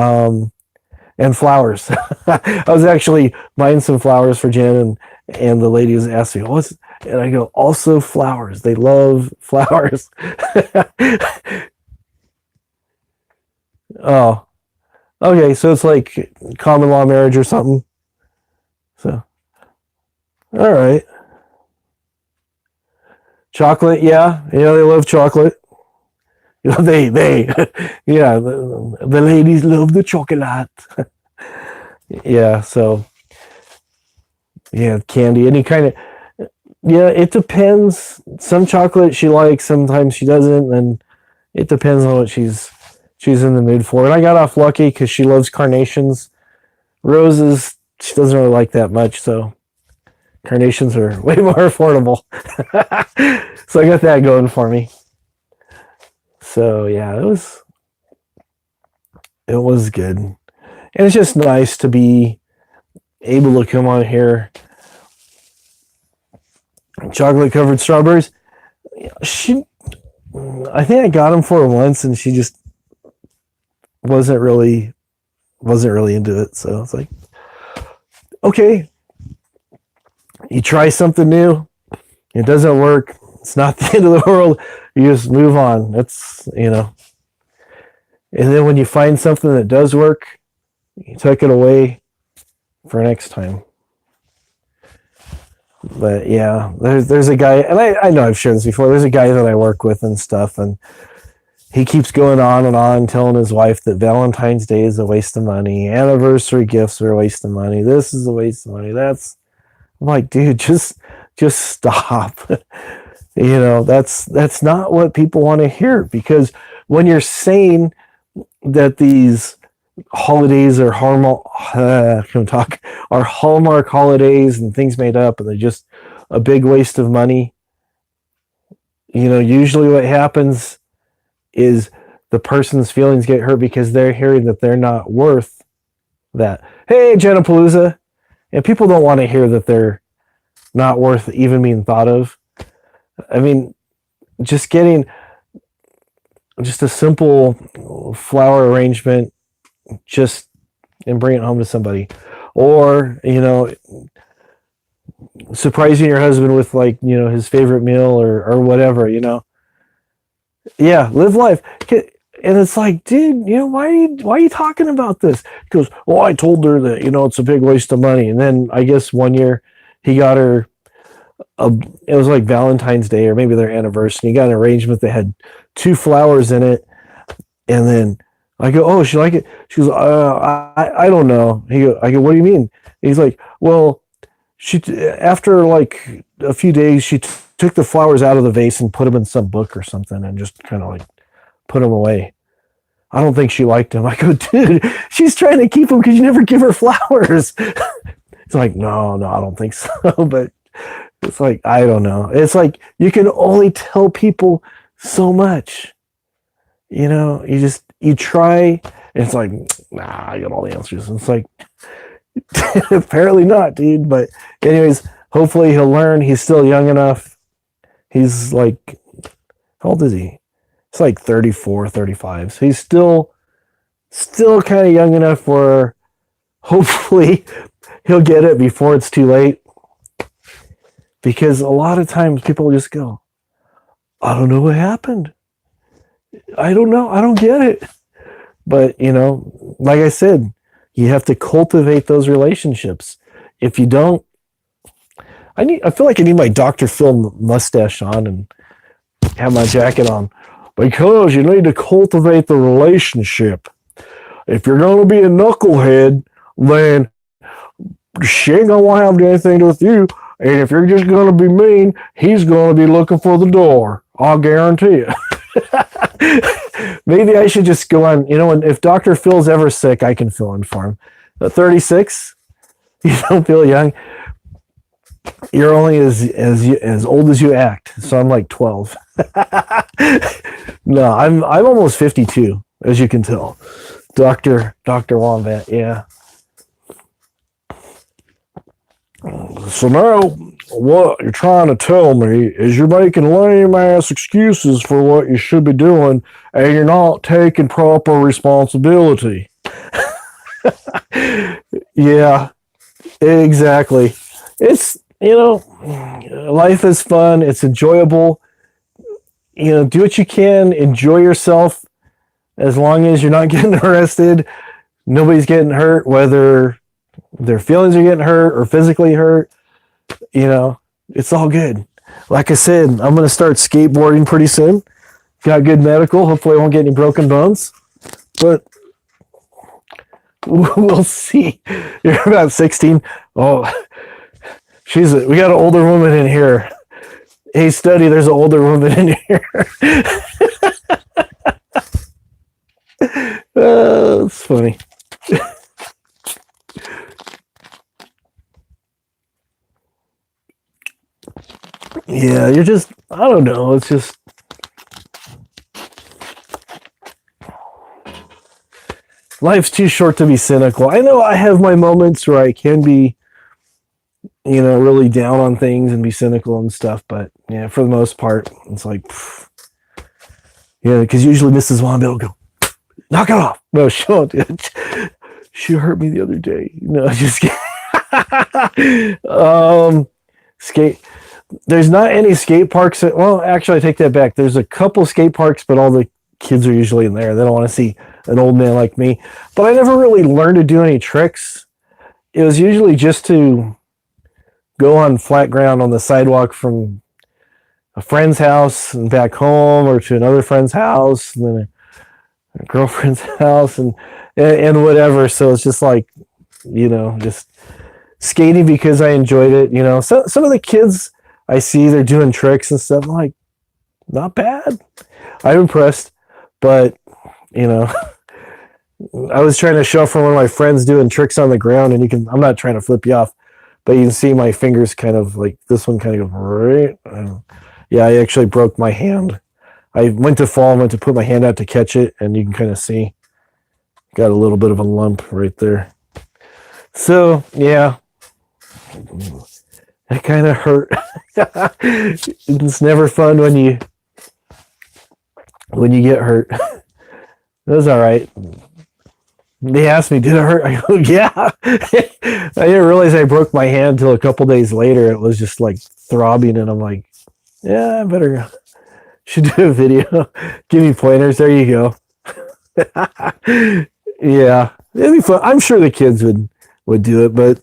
and flowers. I was actually buying some flowers for Jen, and the lady was asking, and I go, also flowers. They love flowers. Oh, okay. So it's like common law marriage or something. So, all right. Chocolate. Yeah. They love chocolate. They, yeah, the ladies love the chocolate. Yeah. So, yeah, candy, any kind of, yeah, it depends. Some chocolate she likes, sometimes she doesn't, and it depends on what she's in the mood for. And I got off lucky because she loves carnations. Roses, she doesn't really like that much, so carnations are way more affordable. So I got that going for me. So yeah, it was good. And it's just nice to be able to come on here. Chocolate covered strawberries. I think I got them for her once, and she just wasn't really into it. So it's like, okay, you try something new, it doesn't work, it's not the end of the world. You just move on. That's and then when you find something that does work, you tuck it away for next time. But yeah, there's a guy, and I know I've shared this before. There's a guy that I work with and stuff, and he keeps going on and on, telling his wife that Valentine's Day is a waste of money, anniversary gifts are a waste of money, this is a waste of money. I'm like, dude, just stop. That's not what people want to hear, because when you're saying that these holidays are Hallmark holidays and things made up, and they're just a big waste of money, usually what happens is the person's feelings get hurt because they're hearing that they're not worth that. Hey, Jenapalooza. And people don't want to hear that they're not worth even being thought of. I mean, just getting just a simple flower arrangement, and bring it home to somebody. Or, surprising your husband with his favorite meal or whatever, Yeah, live life. And it's like, dude, why are you talking about this? He goes, well, I told her that, it's a big waste of money. And then I guess one year he got her it was like Valentine's Day or maybe their anniversary. He got an arrangement that had 2 flowers in it. And then I go, oh, she like it? She goes, I don't know. I go, what do you mean? And he's like, well, after like a few days, she took the flowers out of the vase and put them in some book or something and just kind of like put them away. I don't think she liked them. I go, dude, she's trying to keep them because you never give her flowers. It's like, no, I don't think so. But it's like, I don't know. It's like you can only tell people so much. you try, and it's like, nah, I got all the answers. And it's like, apparently not, dude. But anyways, hopefully he'll learn. He's still young enough. He's like, how old is he? It's like 34, 35. So he's still kind of young enough where hopefully he'll get it before it's too late. Because a lot of times people just go, I don't know what happened. I don't know. I don't get it. But, like I said, you have to cultivate those relationships. If you don't, I feel like I need my Dr. Phil mustache on and have my jacket on, because you need to cultivate the relationship. If you're going to be a knucklehead, then she ain't going to have anything to do with you. And if you're just going to be mean, he's going to be looking for the door. I'll guarantee it. Maybe I should just go on, and if Dr. Phil's ever sick, I can fill in for him. At 36, you don't feel young. You're only as old as you act. So I'm like 12. No, I'm almost 52, as you can tell. Dr. Wombat, yeah. So now, what you're trying to tell me is you're making lame-ass excuses for what you should be doing, and you're not taking proper responsibility. Yeah, exactly. It's, life is fun. It's enjoyable. Do what you can. Enjoy yourself. As long as you're not getting arrested, nobody's getting hurt, whether their feelings are getting hurt or physically hurt. It's all good. Like I said, I'm going to start skateboarding pretty soon. Got good medical. Hopefully I won't get any broken bones. But we'll see. You're about 16. Oh, we got an older woman in here. Hey, study, there's an older woman in here. It's funny. Yeah, I don't know. It's just, life's too short to be cynical. I know I have my moments where I can be, really down on things and be cynical and stuff. But yeah, for the most part, it's like, because usually Mrs. Wombat will go, knock it off. No, she won't. She hurt me the other day. No, just kidding. Skate. There's not any skate parks. Well, actually, I take that back. There's a couple skate parks, but all the kids are usually in there. They don't want to see an old man like me. But I never really learned to do any tricks. It was usually just to go on flat ground on the sidewalk from a friend's house and back home, or to another friend's house, and then a girlfriend's house, and whatever. So it's just like, just skating because I enjoyed it. So some of the kids I see, they're doing tricks and stuff. I'm like, not bad. I'm impressed. But, I was trying to show from one of my friends doing tricks on the ground, and I'm not trying to flip you off, but you can see my fingers kind of like, this one kind of goes right. Yeah, I actually broke my hand. I went to fall and went to put my hand out to catch it, and you can kind of see, got a little bit of a lump right there. So, yeah. That kind of hurt. It's never fun when you get hurt. It was all right. They asked me, did it hurt? I go, yeah. I didn't realize I broke my hand until a couple days later. It was just like throbbing, and I'm like, yeah, I should do a video. Give me pointers. There you go. Yeah, it'd be fun. I'm sure the kids would do it, but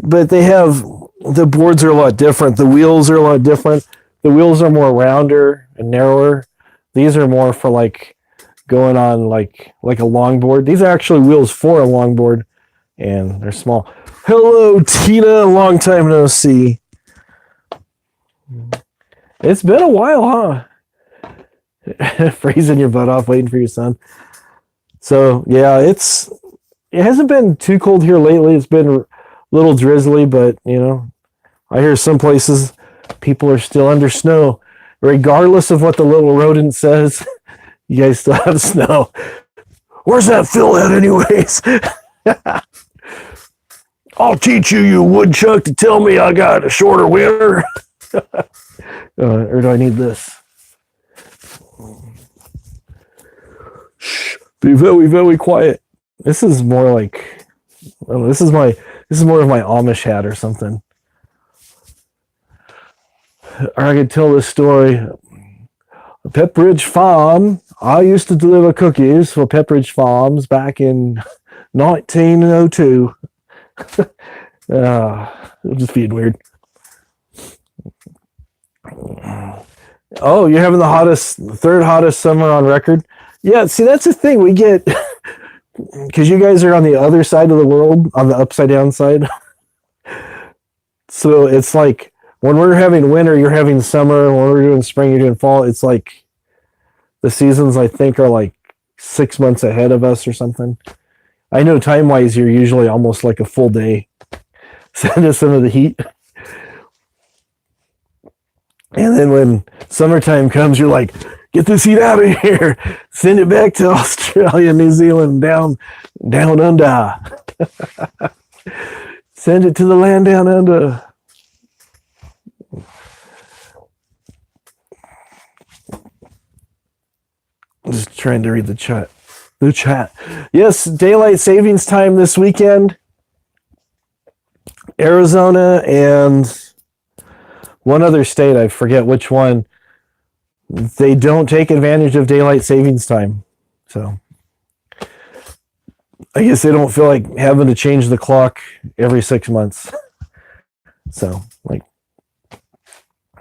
but they have, the boards are a lot different. The wheels are a lot different. The wheels are more rounder and narrower. These are more for like going on like a longboard. These are actually wheels for a longboard, and they're small. Hello, Tina. Long time no see. It's been a while, huh? Freezing your butt off, waiting for your son. So yeah, it hasn't been too cold here lately. It's been a little drizzly, but I hear some places people are still under snow, regardless of what the little rodent says. You guys still have snow. Where's that Phil at anyways? I'll teach you, you woodchuck, to tell me I got a shorter winter. Or do I need this? Shh, be very, very quiet. This is more like, this is more of my Amish hat or something. Or I could tell this story. Pepperidge Farm. I used to deliver cookies for Pepperidge Farms back in 1902. I'm just being weird. Oh, you're having the third hottest summer on record? Yeah, see, that's the thing. We get, because you guys are on the other side of the world, on the upside down side. So it's like, when we're having winter, you're having summer. When we're doing spring, you're doing fall. It's like the seasons, I think, are like 6 months ahead of us or something. I know time-wise, you're usually almost like a full day. Send us some of the heat. And then when summertime comes, you're like, get this heat out of here. Send it back to Australia, New Zealand, down under. Send it to the land down under. I'm just trying to read the chat. Yes, daylight savings time this weekend. Arizona and one other state, I forget which one, they don't take advantage of daylight savings time. So I guess they don't feel like having to change the clock every 6 months. So, like,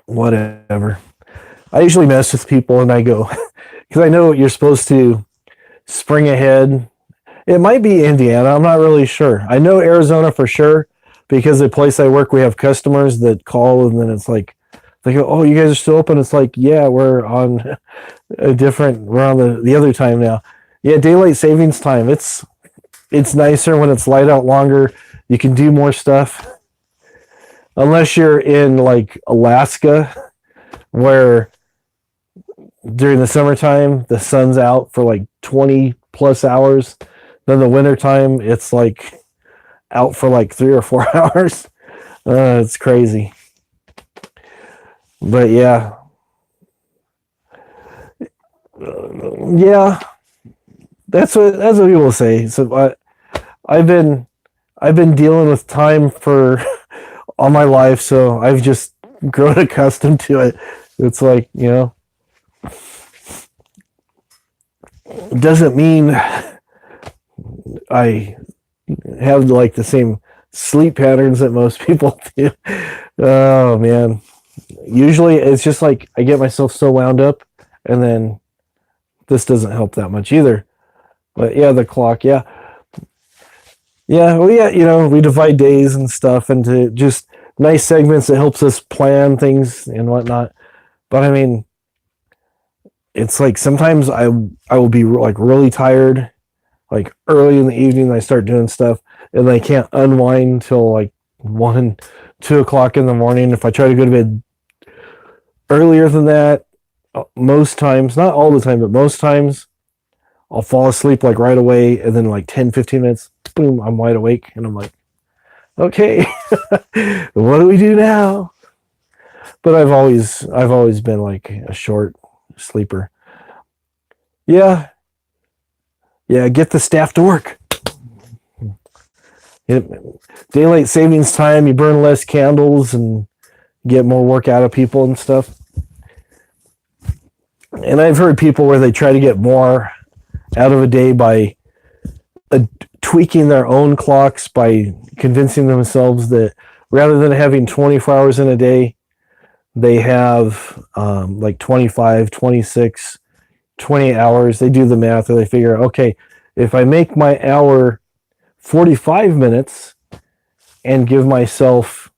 whatever. I usually mess with people and I go, because I know you're supposed to spring ahead. It might be Indiana. I'm not really sure. I know Arizona for sure, because the place I work, we have customers that call and then it's like, they go, oh, you guys are still open? It's like, yeah, we're on the other time now. Yeah, daylight savings time. It's nicer when it's light out longer. You can do more stuff. Unless you're in like Alaska, where during the summertime, the sun's out for like 20 plus hours. Then the wintertime, it's like out for like 3 or 4 hours. It's crazy. But yeah. Yeah. That's what people say. So I've been dealing with time for all my life, so I've just grown accustomed to it. It's like, it doesn't mean I have like the same sleep patterns that most people do. Oh man. Usually it's just like I get myself so wound up, and then this doesn't help that much either. But yeah, the clock, yeah. Yeah, well, yeah, we divide days and stuff into just nice segments that helps us plan things and whatnot. But I mean, it's like sometimes I will be like really tired, like early in the evening. I start doing stuff and I can't unwind till like 1, 2 o'clock in the morning. If I try to go to bed earlier than that, most times, not all the time, but most times, I'll fall asleep like right away, and then like 10, 15 minutes, boom, I'm wide awake, and I'm like, okay, what do we do now? But I've always been like a short sleeper. Yeah, get the staff to work. Daylight savings time, you burn less candles and get more work out of people and stuff. And I've heard people where they try to get more out of a day by tweaking their own clocks, by convincing themselves that rather than having 24 hours in a day, they have like 25, 26, 20 hours. They do the math and they figure, okay, if I make my hour 45 minutes and give myself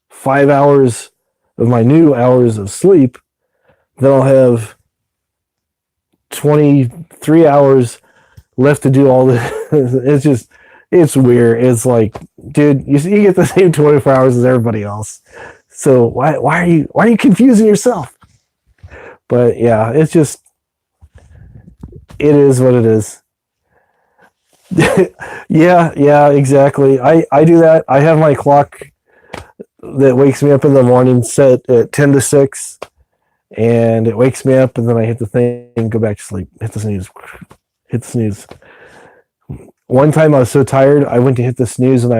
5 hours of my new hours of sleep, then I'll have 23 hours left to do all this. It's weird. It's like, dude, you get the same 24 hours as everybody else. So why are you confusing yourself? But yeah, it is what it is. Yeah, exactly. I do that. I have my clock that wakes me up in the morning set at 10 to 6, and it wakes me up, and then I hit the thing and go back to sleep. Hit the snooze. Hit the snooze. One time I was so tired, I went to hit the snooze, and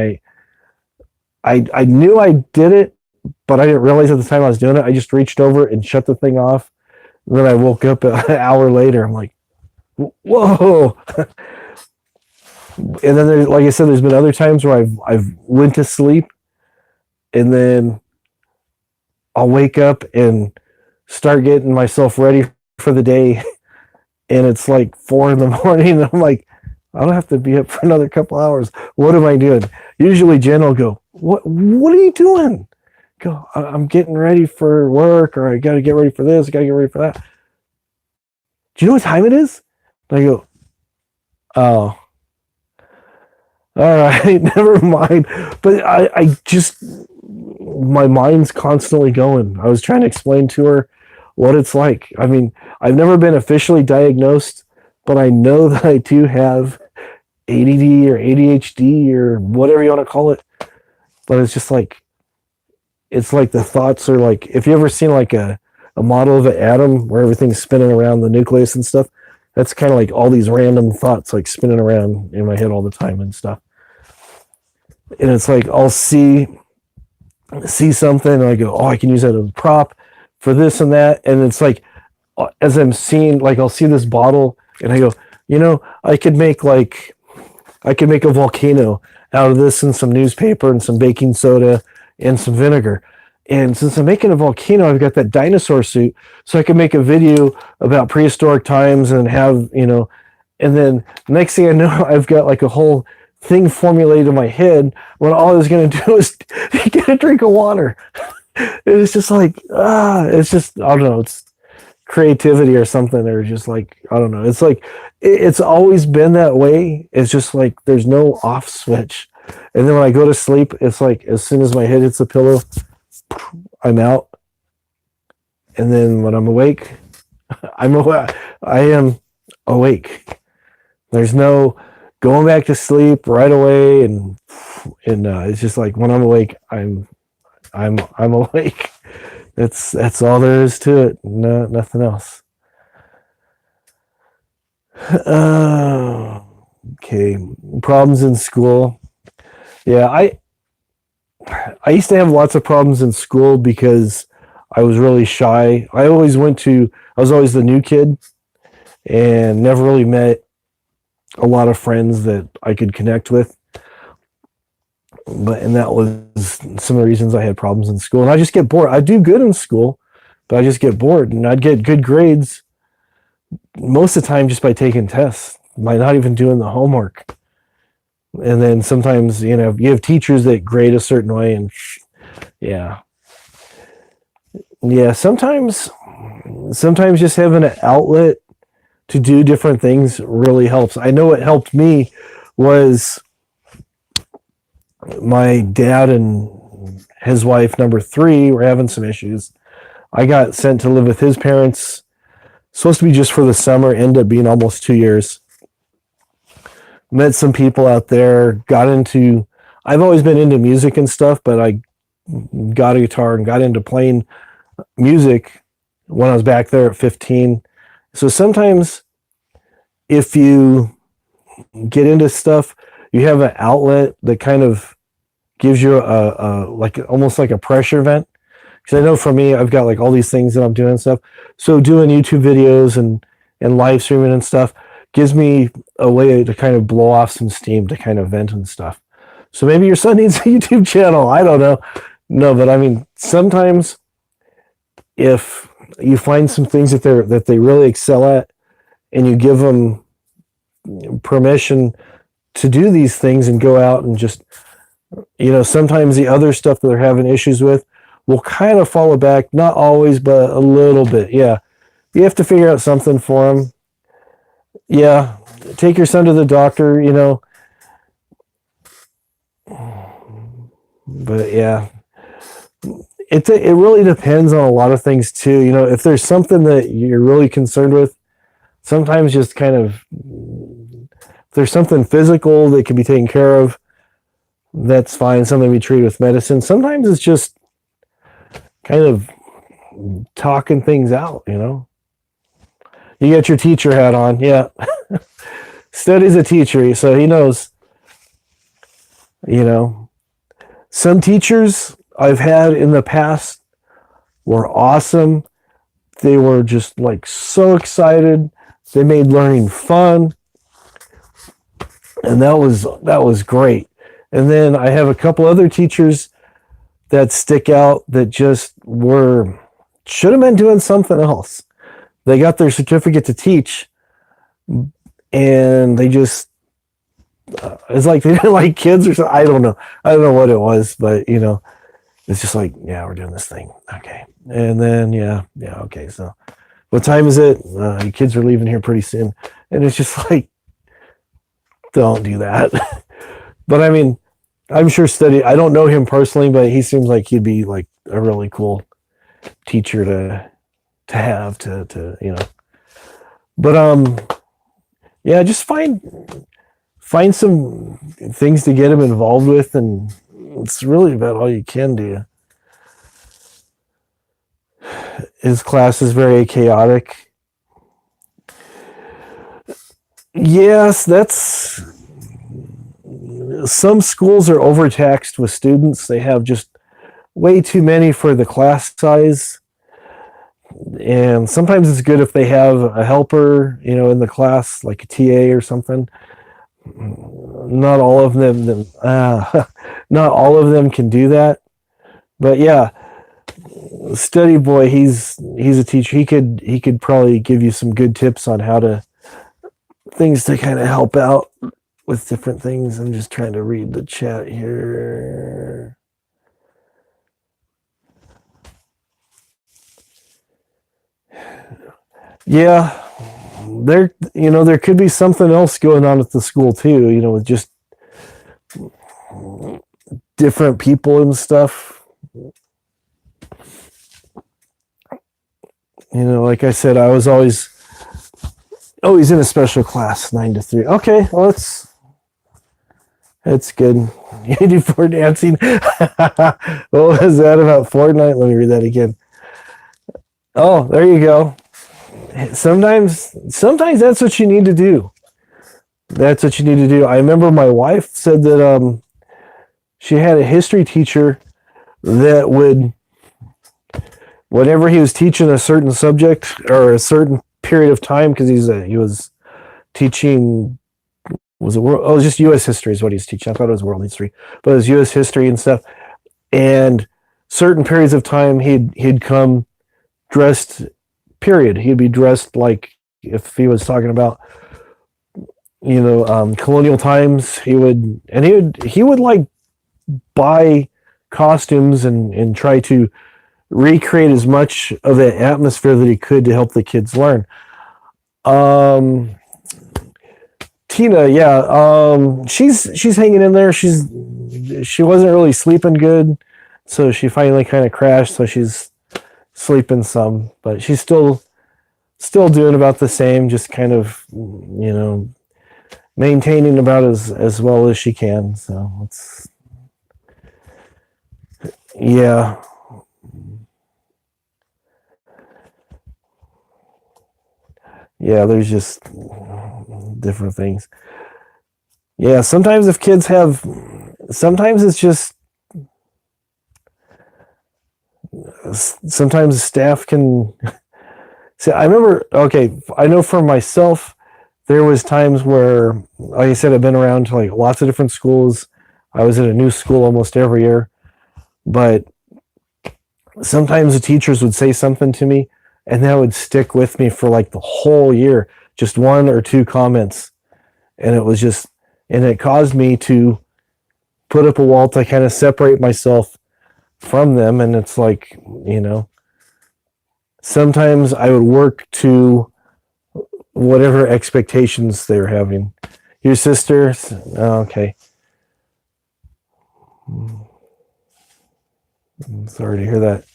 I knew I did it, but I didn't realize at the time I was doing it. I just reached over and shut the thing off. And then I woke up an hour later. I'm like, whoa. And then there's, like I said, there's been other times where I've went to sleep, and then I'll wake up and start getting myself ready for the day, and it's like 4 in the morning. And I'm like, I don't have to be up for another couple hours. What am I doing? Usually Jen will go, what are you doing? Go, I'm getting ready for work, or I got to get ready for this, I got to get ready for that. Do you know what time it is? And I go, oh, all right, never mind. But I just, my mind's constantly going. I was trying to explain to her what it's like. I mean, I've never been officially diagnosed, but I know that I do have ADD or ADHD or whatever you want to call it. But it's just like, it's like the thoughts are like, if you ever seen like a model of an atom where everything's spinning around the nucleus and stuff, that's kind of like all these random thoughts like spinning around in my head all the time and stuff. And it's like I'll see something and I go, oh, I can use that as a prop for this and that. And it's like, as I'm seeing, like I'll see this bottle and I go, I could make a volcano out of this and some newspaper and some baking soda and some vinegar. And since I'm making a volcano, I've got that dinosaur suit, so I can make a video about prehistoric times and have, and then next thing I know, I've got like a whole thing formulated in my head when all I was going to do is get a drink of water. It's just like, it's just, I don't know, it's creativity or something, or just like, I don't know. It's like, it's always been that way. It's just like, there's no off switch. And then when I go to sleep, it's like, as soon as my head hits the pillow, I'm out. And then when I'm awake, I am awake. There's no going back to sleep right away, and it's just like when I'm awake, I'm awake. That's all there is to it. No, nothing else. Okay, problems in school. Yeah, I used to have lots of problems in school because I was really shy. I was always the new kid and never really met a lot of friends that I could connect with. And that was some of the reasons I had problems in school. And I just get bored. I do good in school, but I just get bored. And I'd get good grades most of the time just by taking tests, by not even doing the homework. And then sometimes, you have teachers that grade a certain way, and yeah. Sometimes just having an outlet to do different things really helps. I know what helped me was my dad and his wife, number 3, were having some issues. I got sent to live with his parents, supposed to be just for the summer, ended up being almost 2 years. Met some people out there, I've always been into music and stuff, but I got a guitar and got into playing music when I was back there at 15. So sometimes if you get into stuff, you have an outlet that kind of gives you like almost like a pressure vent. Because I know for me, I've got like all these things that I'm doing and stuff. So doing YouTube videos and live streaming and stuff gives me a way to kind of blow off some steam, to kind of vent and stuff. So maybe your son needs a YouTube channel. I don't know. No, but I mean, sometimes if you find some things that they really excel at, and you give them permission to do these things and go out and just, sometimes the other stuff that they're having issues with will kind of fall back. Not always, but a little bit. Yeah. You have to figure out something for them. Yeah. Take your son to the doctor, But yeah. it really depends on a lot of things too. You know, if there's something that you're really concerned with, sometimes just kind of, if there's something physical that can be taken care of, that's fine. Something to be treated with medicine. Sometimes it's just kind of talking things out, you know. You got your teacher hat on, yeah. Study's a teacher, so he knows. You know, some teachers I've had in the past were awesome. They were just like so excited. They made learning fun, and that was great. And then I have a couple other teachers that stick out that just should have been doing something else. They got their certificate to teach, and they just it's like they didn't like kids or something. I don't know what it was, but you know, it's just like, yeah, we're doing this thing, okay. And then yeah, okay, so what time is it? Your kids are leaving here pretty soon. And it's just like, don't do that. But I mean, I'm sure I don't know him personally, but he seems like he'd be like a really cool teacher to have to you know. But yeah, just find some things to get him involved with, and it's really about all you can do. His class is very chaotic. Yes, some schools are overtaxed with students. They have just way too many for the class size. And sometimes it's good if they have a helper, you know, in the class, like a TA or something. Not all of them not all of them can do that. But yeah, Study Boy, he's a teacher. He could probably give you some good tips on things to kind of help out with different things. I'm just trying to read the chat here. Yeah, there could be something else going on at the school too, you know, with just different people and stuff. You know, like I said, I was always in a special class, 9 to 3. Okay, well, that's good. You do for dancing. What was that about Fortnite? Let me read that again. Oh, there you go. Sometimes that's what you need to do. That's what you need to do. I remember my wife said that she had a history teacher that would, whenever he was teaching a certain subject or a certain period of time, because he was teaching, was it world? Oh, it was just U.S. history is what he's teaching. I thought it was world history, but it was U.S. history and stuff. And certain periods of time, he'd come dressed. Period. He'd be dressed like, if he was talking about, you know, colonial times, he would like buy costumes and try to recreate as much of the atmosphere that he could to help the kids learn. Tina, yeah, she's hanging in there. She wasn't really sleeping good, so she finally kind of crashed. So she's sleeping some, but she's still doing about the same, just kind of, you know, maintaining about as well as she can. So it's, yeah. Yeah, there's just different things. Yeah, sometimes sometimes it's just, sometimes staff can see. I remember, okay, I know for myself, there was times where, like I said, I've been around to like lots of different schools. I was at a new school almost every year, but sometimes the teachers would say something to me and that would stick with me for like the whole year, just one or two comments. And it caused me to put up a wall to kind of separate myself from them. And it's like, you know, sometimes I would work to whatever expectations they're having. Your sister, okay. I'm sorry to hear that.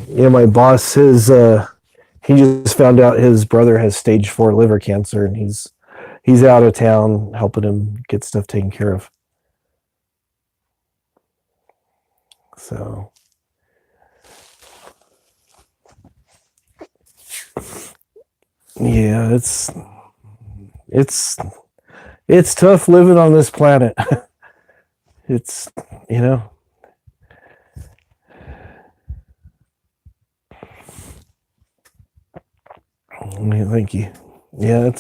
Yeah, my boss, he just found out his brother has stage 4 liver cancer, and he's out of town helping him get stuff taken care of. So, yeah, it's it's tough living on this planet. It's, you know, thank you. Yeah,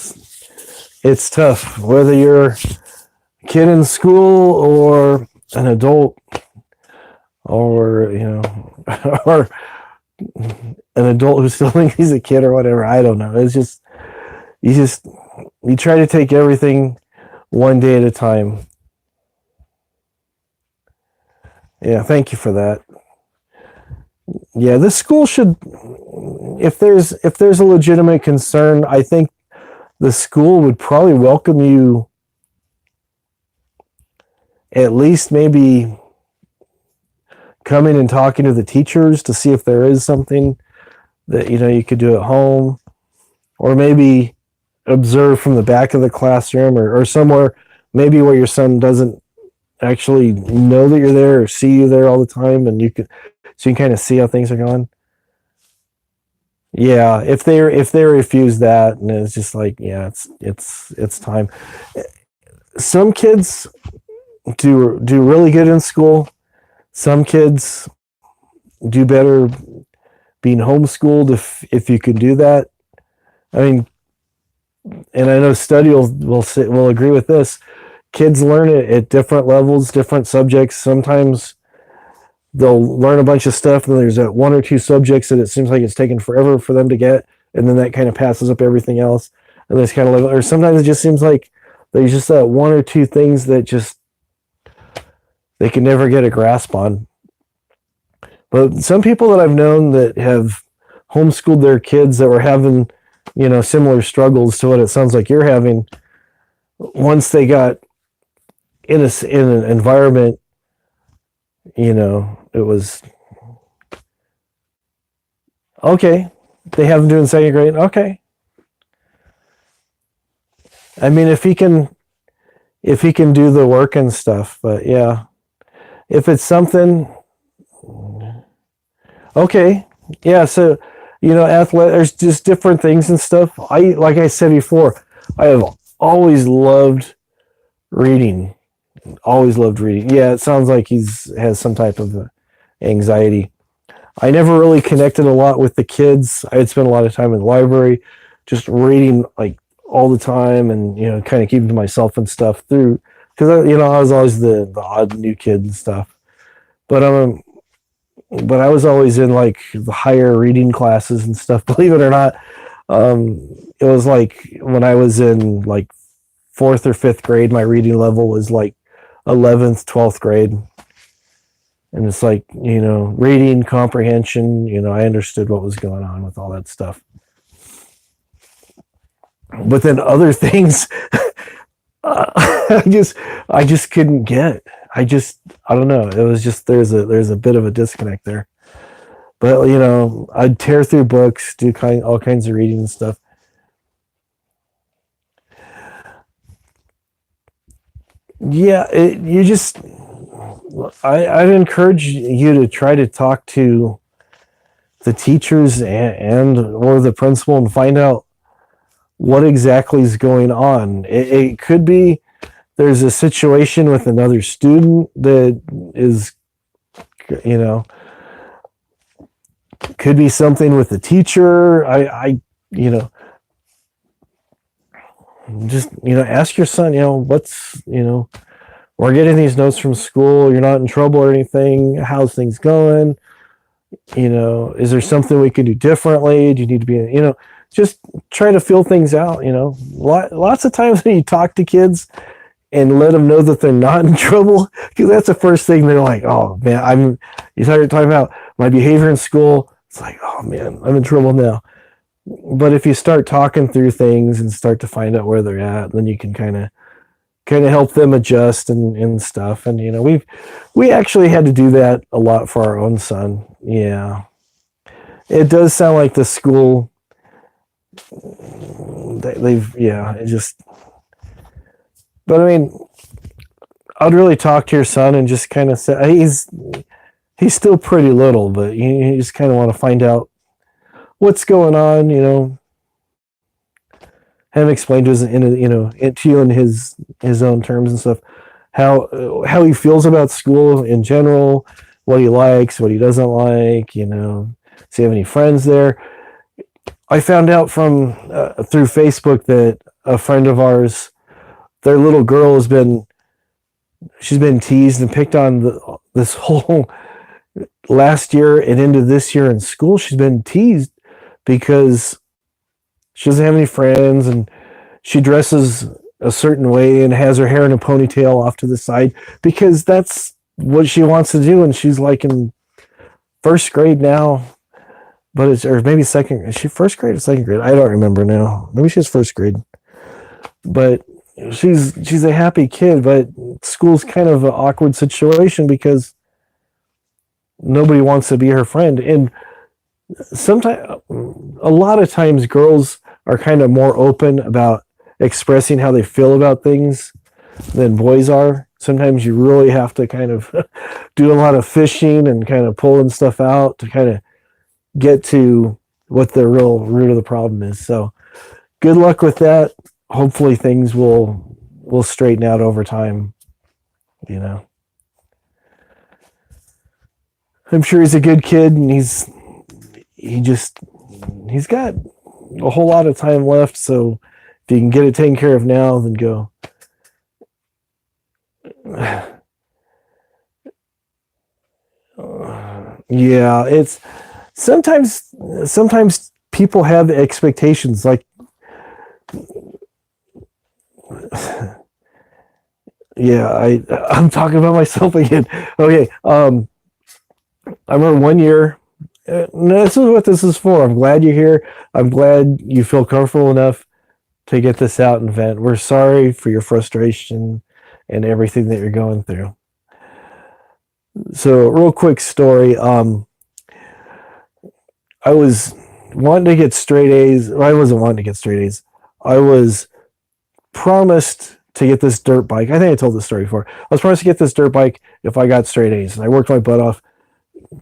it's tough whether you're a kid in school or an adult, or or an adult who still thinks he's a kid or whatever. I don't know. It's just you try to take everything one day at a time. Yeah, thank you for that. Yeah, this school should, if there's a legitimate concern, I think the school would probably welcome you, at least maybe coming and talking to the teachers to see if there is something that you could do at home, or maybe observe from the back of the classroom, or somewhere maybe where your son doesn't actually know that you're there or see you there all the time, and you can kind of see how things are going. Yeah, if they refuse that, and it's just like, yeah, it's time. Some kids do really good in school. Some kids do better being homeschooled if you can do that. I mean, and I know study will agree with this. Kids learn it at different levels, different subjects. Sometimes they'll learn a bunch of stuff, and then there's that one or two subjects that it seems like it's taken forever for them to get, and then that kind of passes up everything else. And there's kind of like, or sometimes it just seems like there's just that one or two things that just they can never get a grasp on. But some people that I've known that have homeschooled their kids that were having, similar struggles to what it sounds like you're having, once they got in an environment, it was okay. They have him doing second grade. Okay. I mean, if he can do the work and stuff, but yeah, if it's something, okay. Yeah. So, there's just different things and stuff. Like I said before, I have always loved reading. Always loved reading. Yeah, it sounds like has some type of anxiety. I never really connected a lot with the kids. I had spent a lot of time in the library, just reading like all the time, and kind of keeping to myself and stuff through, because I was always the odd new kid and stuff. But I was always in like the higher reading classes and stuff. Believe it or not, it was like when I was in like 4th or 5th grade, my reading level was like 11th, 12th grade. And it's like, reading comprehension, I understood what was going on with all that stuff. But then other things, I just couldn't get. I don't know. It was just, there's a bit of a disconnect there. But, I'd tear through books, do all kinds of reading and stuff. Yeah, I'd encourage you to try to talk to the teachers or the principal and find out what exactly is going on. It could be there's a situation with another student that is, could be something with the teacher. Just ask your son, what's, we're getting these notes from school, you're not in trouble or anything, how's things going, is there something we can do differently, do you need to be, just try to feel things out. Lots of times when you talk to kids and let them know that they're not in trouble, because that's the first thing they're like, oh man, you start talking about my behavior in school, it's like, oh man, I'm in trouble now. But if you start talking through things and start to find out where they're at, then you can kind kind of help them adjust and stuff. And we actually had to do that a lot for our own son. Yeah, it does sound like the school. It just. But I mean, I'd really talk to your son and just kind of say he's still pretty little, but you just kind of want to find out what's going on. Have him explain to to you in his own terms and stuff how he feels about school in general, what he likes, what he doesn't like. Does he have any friends there? I found out from through Facebook that a friend of ours, their little girl she's been teased and picked on this whole last year and into this year in school. She's been teased because she doesn't have any friends and she dresses a certain way and has her hair in a ponytail off to the side because that's what she wants to do. And she's like in first grade now, but or maybe second. Is she first grade or second grade? I don't remember now. Maybe she's first grade, but she's a happy kid, but school's kind of an awkward situation because nobody wants to be her friend. And sometimes, a lot of times, girls are kind of more open about expressing how they feel about things than boys are. Sometimes you really have to kind of do a lot of fishing and kind of pulling stuff out to kind of get to what the real root of the problem is. So good luck with that. Hopefully things will straighten out over time. I'm sure he's a good kid, and he's got a whole lot of time left. So if you can get it taken care of now, then go. Yeah, it's sometimes people have expectations like. Yeah, I'm talking about myself again. Okay, I remember one year. This is what this is for. I'm glad you're here. I'm glad you feel comfortable enough to get this out and vent. We're sorry for your frustration and everything that you're going through. So, real quick story. I was wanting to get straight A's. I wasn't wanting to get straight A's. I was promised to get this dirt bike. I think I told this story before. I was promised to get this dirt bike if I got straight A's, and I worked my butt off.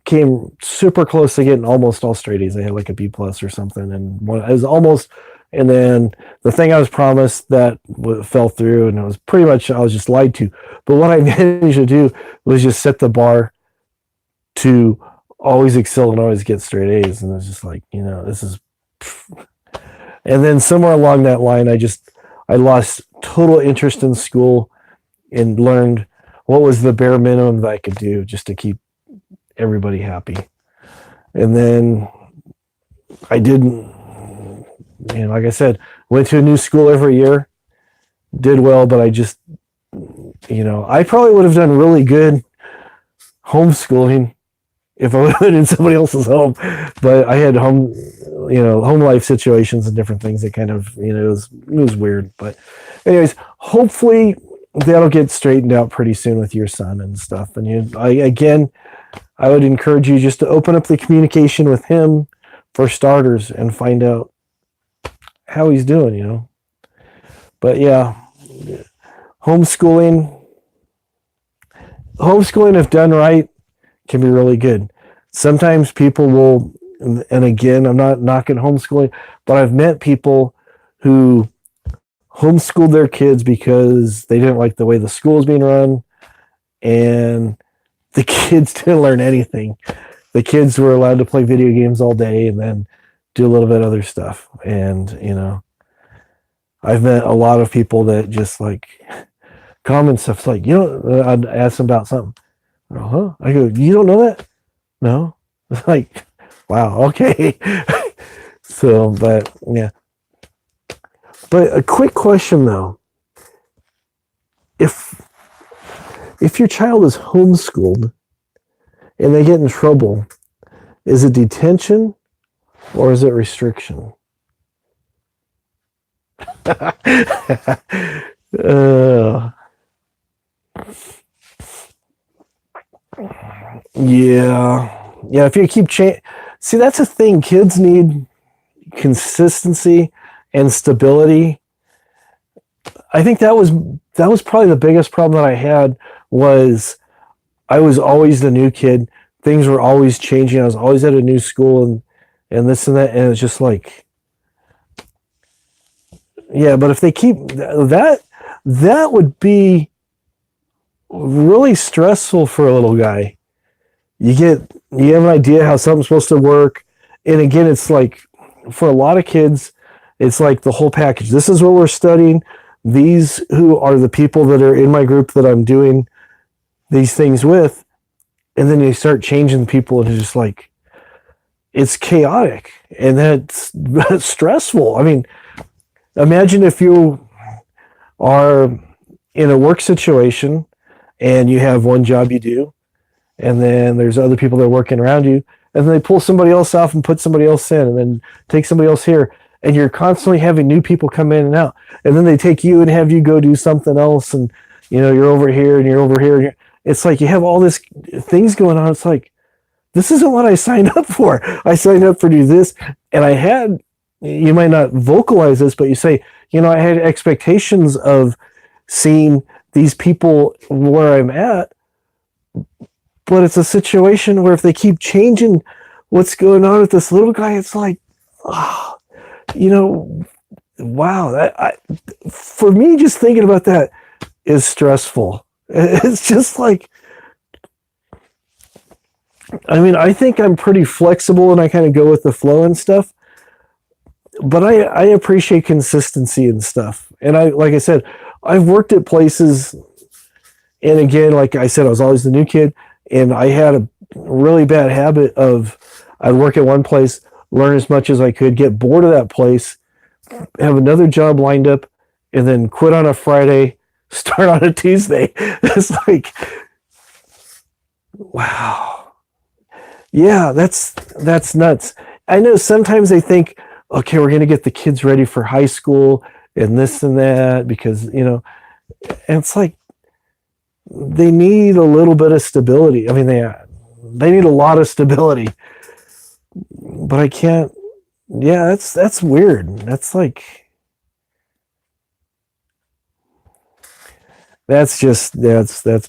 Came super close to getting almost all straight A's. I had like a B plus or something, and it was almost. And then the thing I was promised that fell through, and it was pretty much I was just lied to. But what I managed to do was just set the bar to always excel and always get straight A's, and it was just like this is. And then somewhere along that line, I lost total interest in school and learned what was the bare minimum that I could do just to keep everybody happy. And then I didn't, like I said, went to a new school every year, did well, but I just, I probably would have done really good homeschooling if I would have been in somebody else's home, but I had home life situations and different things that kind of, it was weird. But anyways, hopefully that'll get straightened out pretty soon with your son and stuff. And I would encourage you just to open up the communication with him for starters and find out how he's doing, But yeah, homeschooling if done right can be really good. Sometimes people will, and again, I'm not knocking homeschooling, but I've met people who homeschooled their kids because they didn't like the way the school was being run, and the kids didn't learn anything. The kids were allowed to play video games all day and then do a little bit of other stuff. And, I've met a lot of people that just like common stuff like, I'd ask them about something. Uh-huh. I go, you don't know that? No. Like, wow, okay. So, but yeah. But a quick question though. If your child is homeschooled and they get in trouble, is it detention or is it restriction? Yeah. Yeah. If you keep see, that's a thing. Kids need consistency and stability. I think that was probably the biggest problem that I had was I was always the new kid. Things were always changing. I was always at a new school and this and that. And it's just like, yeah, but if they keep that would be really stressful for a little guy. You have an idea how something's supposed to work. And again, it's like for a lot of kids, it's like the whole package. This is what we're studying. These who are the people that are in my group that I'm doing these things with. And then you start changing people and it's just like, it's chaotic and that's stressful. I mean, imagine if you are in a work situation and you have one job you do, and then there's other people that are working around you, and then they pull somebody else off and put somebody else in, and then take somebody else here, and you're constantly having new people come in and out, and then they take you and have you go do something else, and you're over here and you're over here. And it's like you have all this things going on. It's like, this isn't what I signed up for. I signed up for do this, and I had, you might not vocalize this, but you say, I had expectations of seeing these people where I'm at, but it's a situation where if they keep changing what's going on with this little guy, it's like, oh, wow. For me, just thinking about that is stressful. It's just like, I mean, I think I'm pretty flexible and I kind of go with the flow and stuff, but I appreciate consistency and stuff. And like I said, I've worked at places, and again, like I said, I was always the new kid, and I had a really bad habit of I'd work at one place, learn as much as I could, get bored of that place, have another job lined up, and then quit on a Friday, start on a Tuesday. It's like, wow. Yeah, that's nuts. I know sometimes they think, okay, we're going to get the kids ready for high school and this and that because, and it's like they need a little bit of stability. I mean, they need a lot of stability, but I can't. Yeah, that's weird. That's like, that's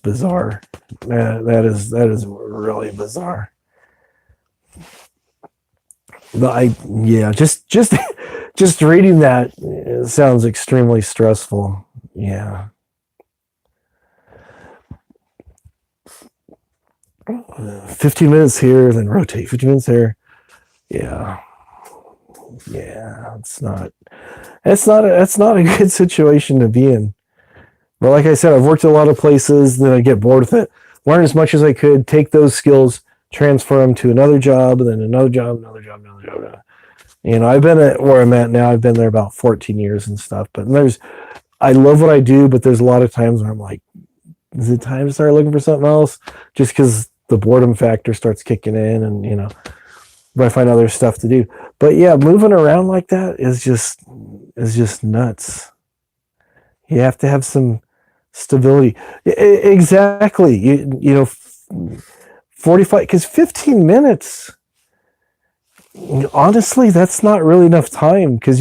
bizarre. That is really bizarre. But just reading that sounds extremely stressful. Yeah. 15 minutes here, then rotate 15 minutes there. Yeah. It's not a good situation to be in. But like I said, I've worked at a lot of places, then I get bored with it. Learn as much as I could, take those skills, transfer them to another job, and then another job. I've been at where I'm at now. I've been there about 14 years and stuff. But I love what I do, but there's a lot of times where I'm like, is it time to start looking for something else? Just because the boredom factor starts kicking in, and but I find other stuff to do. But yeah, moving around like that is just nuts. You have to have some stability. Exactly. 45, because 15 minutes, honestly, that's not really enough time, because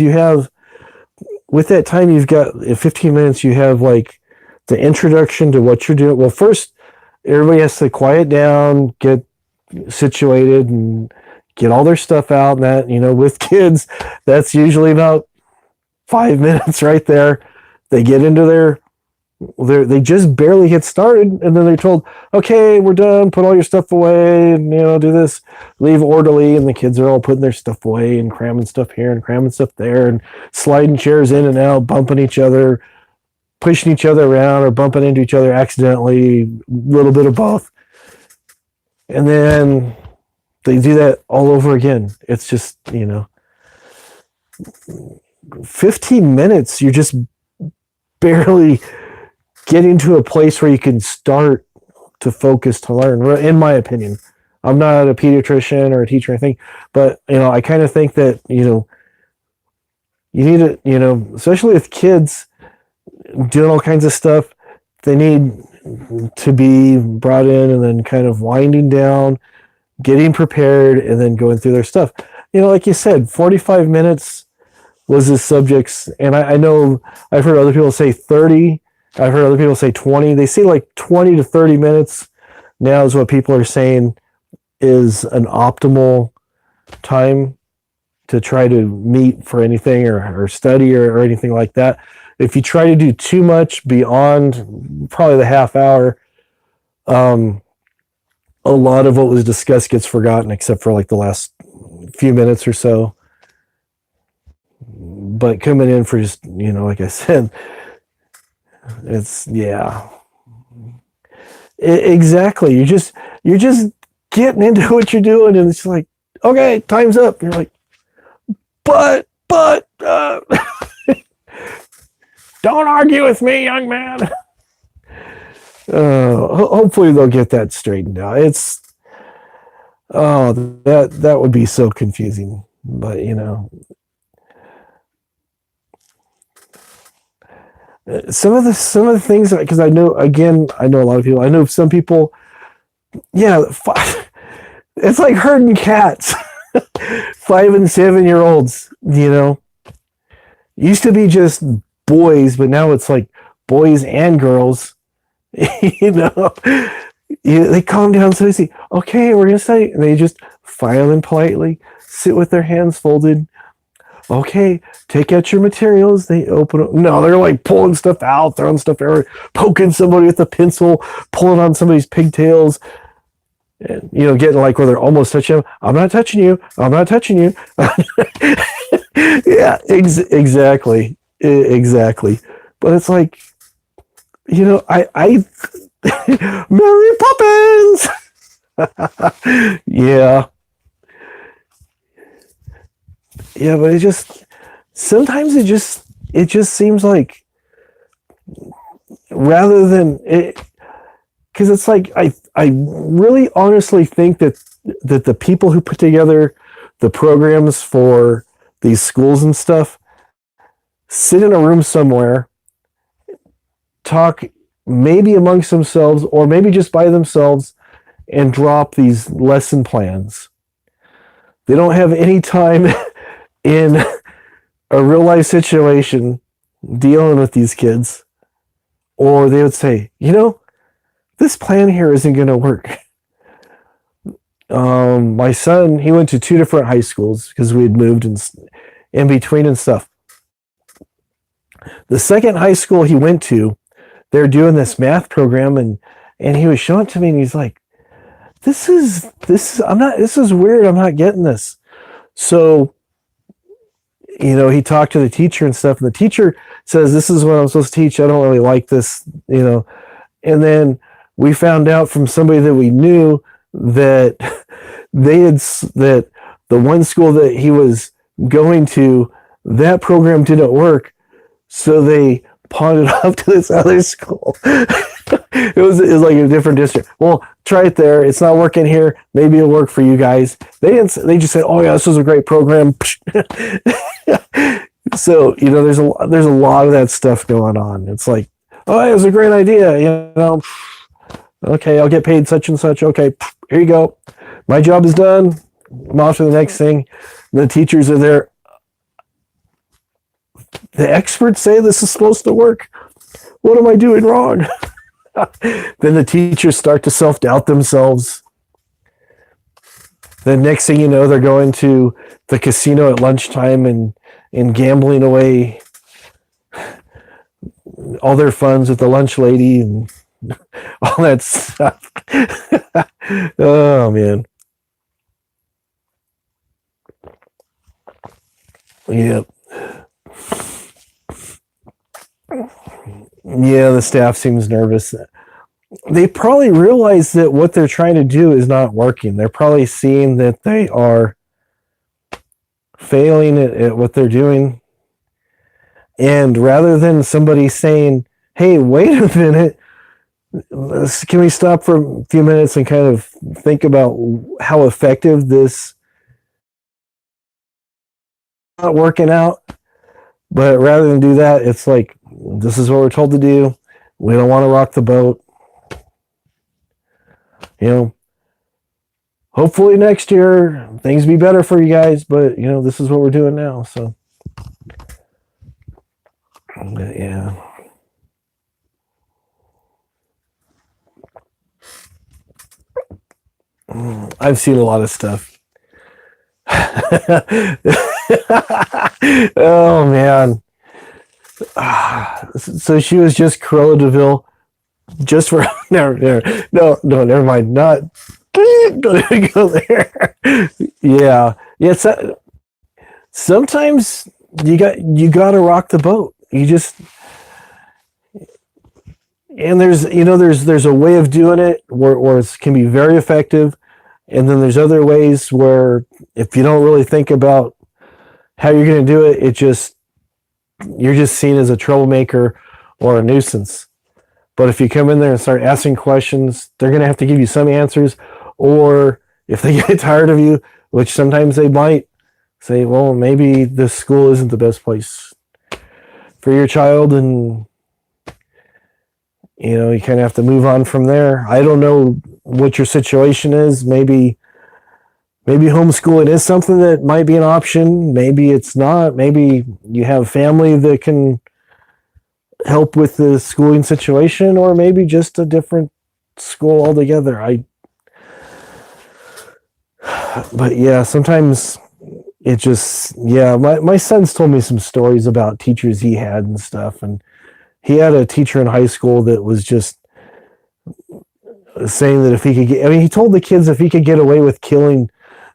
with that time, you've got, in 15 minutes, you have like the introduction to what you're doing. Well, first, everybody has to quiet down, get situated, and get all their stuff out. And that, with kids, that's usually about 5 minutes right there. They get into they just barely get started, and then they're told, okay, we're done, put all your stuff away, and do this, leave orderly, and the kids are all putting their stuff away and cramming stuff here and cramming stuff there and sliding chairs in and out, bumping each other, pushing each other around, or bumping into each other accidentally, a little bit of both. And then they do that all over again. It's just, 15 minutes, you're just barely getting to a place where you can start to focus to learn, in my opinion. I'm not a pediatrician or a teacher, I think, but I kind of think that you need to, especially with kids doing all kinds of stuff, they need to be brought in and then kind of winding down, getting prepared, and then going through their stuff. Like you said, 45 minutes was the subjects, and I know I've heard other people say 30. I've heard other people say 20. They say like 20 to 30 minutes now is what people are saying is an optimal time to try to meet for anything or study or anything like that. If you try to do too much beyond probably the half hour, a lot of what was discussed gets forgotten except for like the last few minutes or so. But coming in for just, like I said, it's, yeah. Exactly. You're just getting into what you're doing, and it's like, okay, time's up. You're like, but, don't argue with me, young man. Hopefully they'll get that straightened out. That would be so confusing, but some of the things, because I know a lot of people. I know some people. Yeah, it's like herding cats. 5 and 7 year olds. Used to be just boys, but now it's like boys and girls. They calm down so easy. Okay, we're gonna study, and they just file in politely, sit with their hands folded. Okay, take out your materials. They open up. No, they're like pulling stuff out, throwing stuff everywhere, poking somebody with a pencil, pulling on somebody's pigtails, and getting like where they're almost touching them. I'm not touching you. I'm not touching you. Yeah, exactly. But it's like, I Mary Poppins. Yeah. Yeah, but sometimes it just seems like, rather than it, because it's like I really honestly think that the people who put together the programs for these schools and stuff sit in a room somewhere, talk maybe amongst themselves or maybe just by themselves, and drop these lesson plans. They don't have any time in a real life situation dealing with these kids, or they would say, this plan here isn't going to work. My son, he went to 2 different high schools because we had moved in between and stuff. The second high school he went to, they're doing this math program, and he was showing it to me, and he's like, this is weird. I'm not getting this. So, he talked to the teacher and stuff, and the teacher says, this is what I'm supposed to teach. I don't really like this, and then we found out from somebody that we knew that that the one school that he was going to, that program didn't work. So they pawned it off to this other school. It was like a different district. Well, try it there. It's not working here. Maybe it'll work for you guys. They just said, oh yeah, this was a great program. So, there's a lot of that stuff going on. It's like, oh, it was a great idea. Okay, I'll get paid such and such. Okay, here you go. My job is done. I'm off to the next thing. The teachers are there. The experts say this is supposed to work. What am I doing wrong? Then the teachers start to self-doubt themselves. The next thing you know, they're going to the casino at lunchtime and gambling away all their funds with the lunch lady and all that stuff. Oh, man. Yep. Yeah, the staff seems nervous. They probably realize that what they're trying to do is not working. They're probably seeing that they are failing at what they're doing. And rather than somebody saying, hey, wait a minute, can we stop for a few minutes and kind of think about how effective this not working out? But rather than do that, it's like, this is what we're told to do. We don't want to rock the boat. you know, hopefully next year things be better for you guys, but this is what we're doing now. So yeah. I've seen a lot of stuff. Oh man. So she was just Cruella DeVille just for never mind. Not don't even go there. Yeah. Yeah, sometimes you got to rock the boat. You just and there's a way of doing it where it can be very effective, and then there's other ways where if you don't really think about how you're going to do it, you're just seen as a troublemaker or a nuisance. But if you come in there and start asking questions, they're going to have to give you some answers, or if they get tired of you, which sometimes they might, say, well, maybe this school isn't the best place for your child, and you kind of have to move on from there. I don't know what your situation is. Maybe homeschooling is something that might be an option. Maybe it's not. Maybe you have family that can help with the schooling situation, or maybe just a different school altogether. But yeah, sometimes it just, yeah, my son's told me some stories about teachers he had and stuff, and he had a teacher in high school that was just saying that if he could he told the kids if he could get away with killing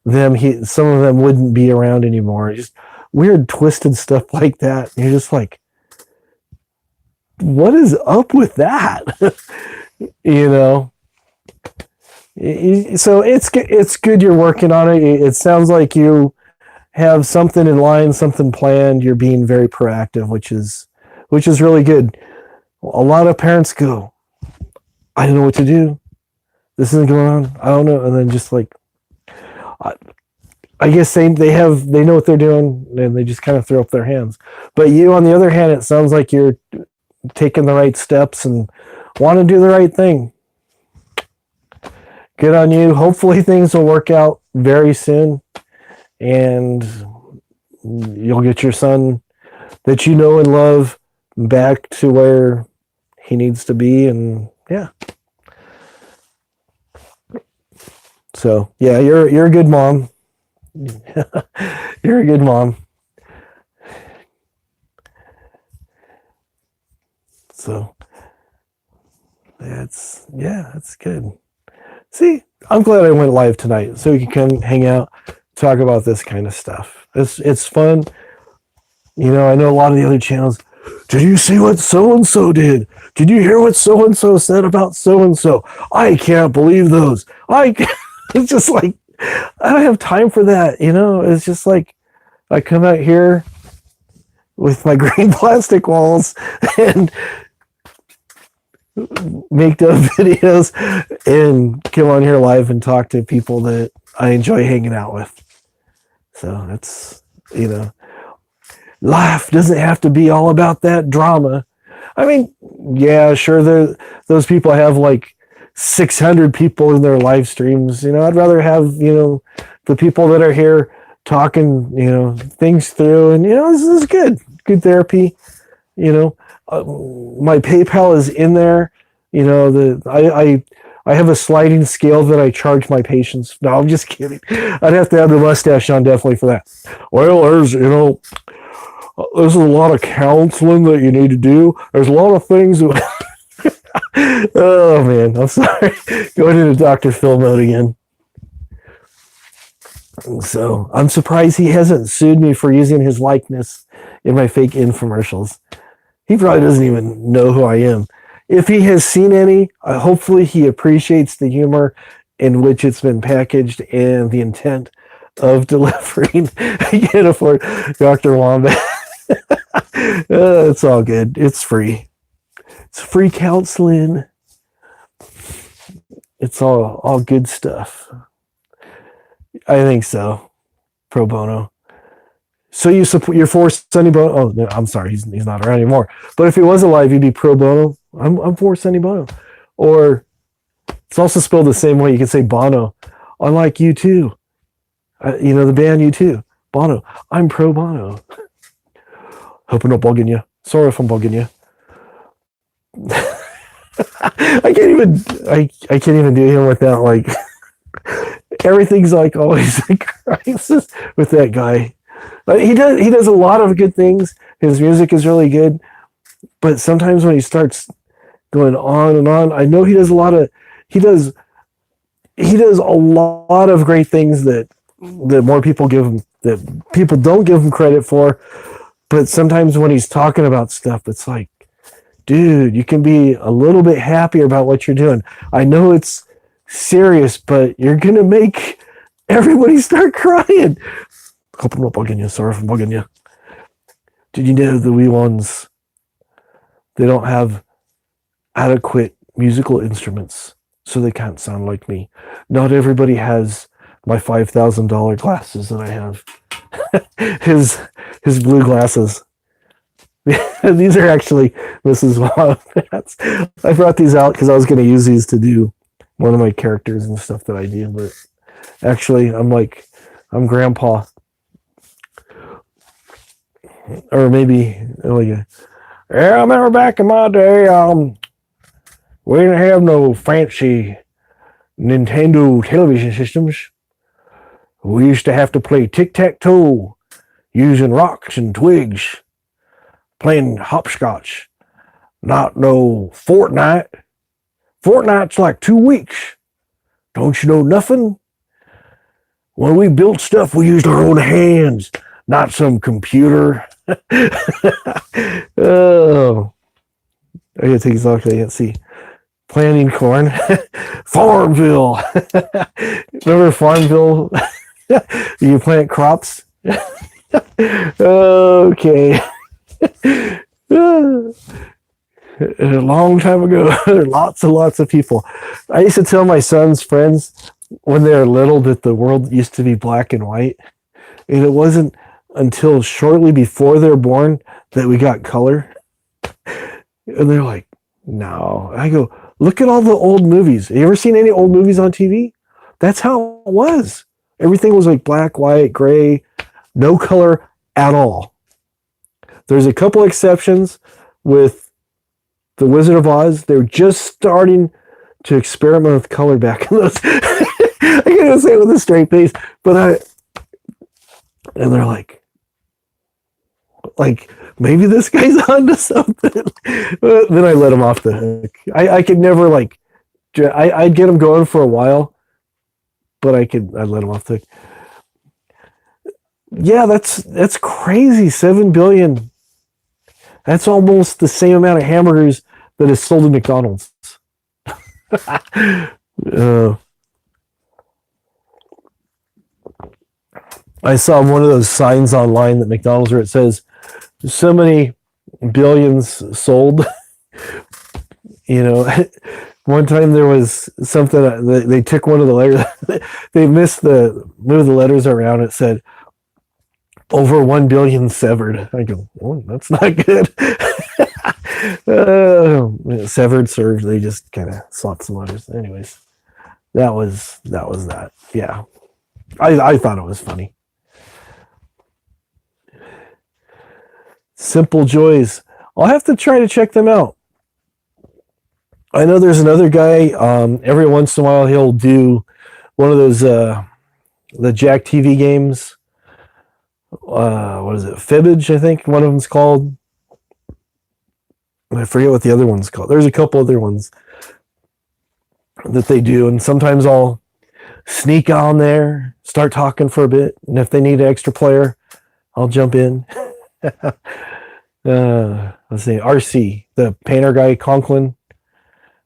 them, some of them wouldn't be around anymore. Just weird, twisted stuff like that. And you're just like, what is up with that? So it's good you're working on it. It sounds like you have something in line, something planned. You're being very proactive, which is really good. A lot of parents go, I don't know what to do. This isn't going on. I don't know. And then just like, I guess they know what they're doing, and they just kind of throw up their hands. But you, on the other hand, it sounds like you're taking the right steps and want to do the right thing. Good on you. Hopefully things will work out very soon, and you'll get your son that you know and love back to where he needs to be. And yeah. So yeah, you're a good mom. You're a good mom. So that's good. See, I'm glad I went live tonight so we can come hang out, talk about this kind of stuff. It's fun. I know a lot of the other channels. Did you see what so-and-so did? Did you hear what so-and-so said about so-and-so? I can't believe those. It's just like, I don't have time for that. It's just like, I come out here with my green plastic walls and make those videos and come on here live and talk to people that I enjoy hanging out with. So it's, life doesn't have to be all about that drama. I mean, yeah, sure, those people have like 600 people in their live streams. I'd rather have, the people that are here talking, things through, and, this is good therapy. My PayPal is in there. I have a sliding scale that I charge my patients. No, I'm just kidding. I'd have to have the mustache on definitely for that. Well, there's a lot of counseling that you need to do. There's a lot of things that oh man, I'm sorry. Going into Dr. Phil mode again. So I'm surprised he hasn't sued me for using his likeness in my fake infomercials. He probably doesn't even know who I am. If he has seen any, hopefully he appreciates the humor in which it's been packaged and the intent of delivering. I can't afford Dr. Wombat. It's all good. It's free. It's free counseling. It's all good stuff. I think so. Pro bono. So you're for Sonny Bono? Oh, no, I'm sorry, he's not around anymore. But if he was alive, he'd be pro bono. I'm for Sonny Bono. Or It's also spelled the same way. You can say Bono. I like you too. The band U2. Bono. I'm pro Bono. Hope I'm not bugging you. Sorry if I'm bugging you. I can't even do him without like everything's like always a crisis with that guy. He does a lot of good things. His music is really good, but sometimes when he starts going on and on, I know he does a lot of great things that more people give him, that people don't give him credit for. But sometimes when he's talking about stuff, it's like, dude, you can be a little bit happier about what you're doing. I know it's serious, but you're going to make everybody start crying. Hope I'm not bugging you. Sorry if I'm bugging you. Did you know the wee ones, they don't have adequate musical instruments, so they can't sound like me. Not everybody has my $5,000 glasses that I have. his blue glasses. These are actually Mrs. Wildcats. I brought these out because I was going to use these to do one of my characters and stuff that I do, but actually I'm Grandpa. Or maybe I remember back in my day, we didn't have no fancy Nintendo television systems. We used to have to play tic-tac-toe using rocks and twigs, playing hopscotch. Not no Fortnite. Fortnite's like 2 weeks. Don't you know nothing? When we built stuff, we used our own hands, not some computer. Oh, I gotta take these off. I can't see. Planting corn. Farmville. Remember Farmville? You plant crops? Okay. A long time ago, lots and lots of people. I used to tell my son's friends when they were little that the world used to be black and white. And it wasn't until shortly before they're born that we got color. And they're like, no. I go, look at all the old movies. Have you ever seen any old movies on TV? That's how it was. Everything was like black, white, gray, no color at all. There's a couple exceptions with The Wizard of Oz. They were just starting to experiment with color back in those. I can't even say it with a straight face, but and they're like, maybe this guy's onto something. Then I let him off the hook. I could never I'd get him going for a while, but I'd let him off the hook. Yeah, that's crazy. 7 billion. That's almost the same amount of hamburgers that is sold in McDonald's. I saw one of those signs online that McDonald's where it says so many billions sold. One time there was something, they took one of the letters, they moved the letters around. It said over 1 billion severed. I go, oh, that's not good. Severed, served, they just kind of swapped some letters. Anyways, that was that. Yeah. I thought it was funny. Simple Joys. I'll have to try to check them out. I know there's another guy, every once in a while he'll do one of those the Jack TV games. What is it? Fibbage, I think one of them's called. I forget what the other one's called. There's a couple other ones that they do, and sometimes I'll sneak on there, start talking for a bit, and if they need an extra player, I'll jump in. Let's see, RC, the painter guy, Conklin.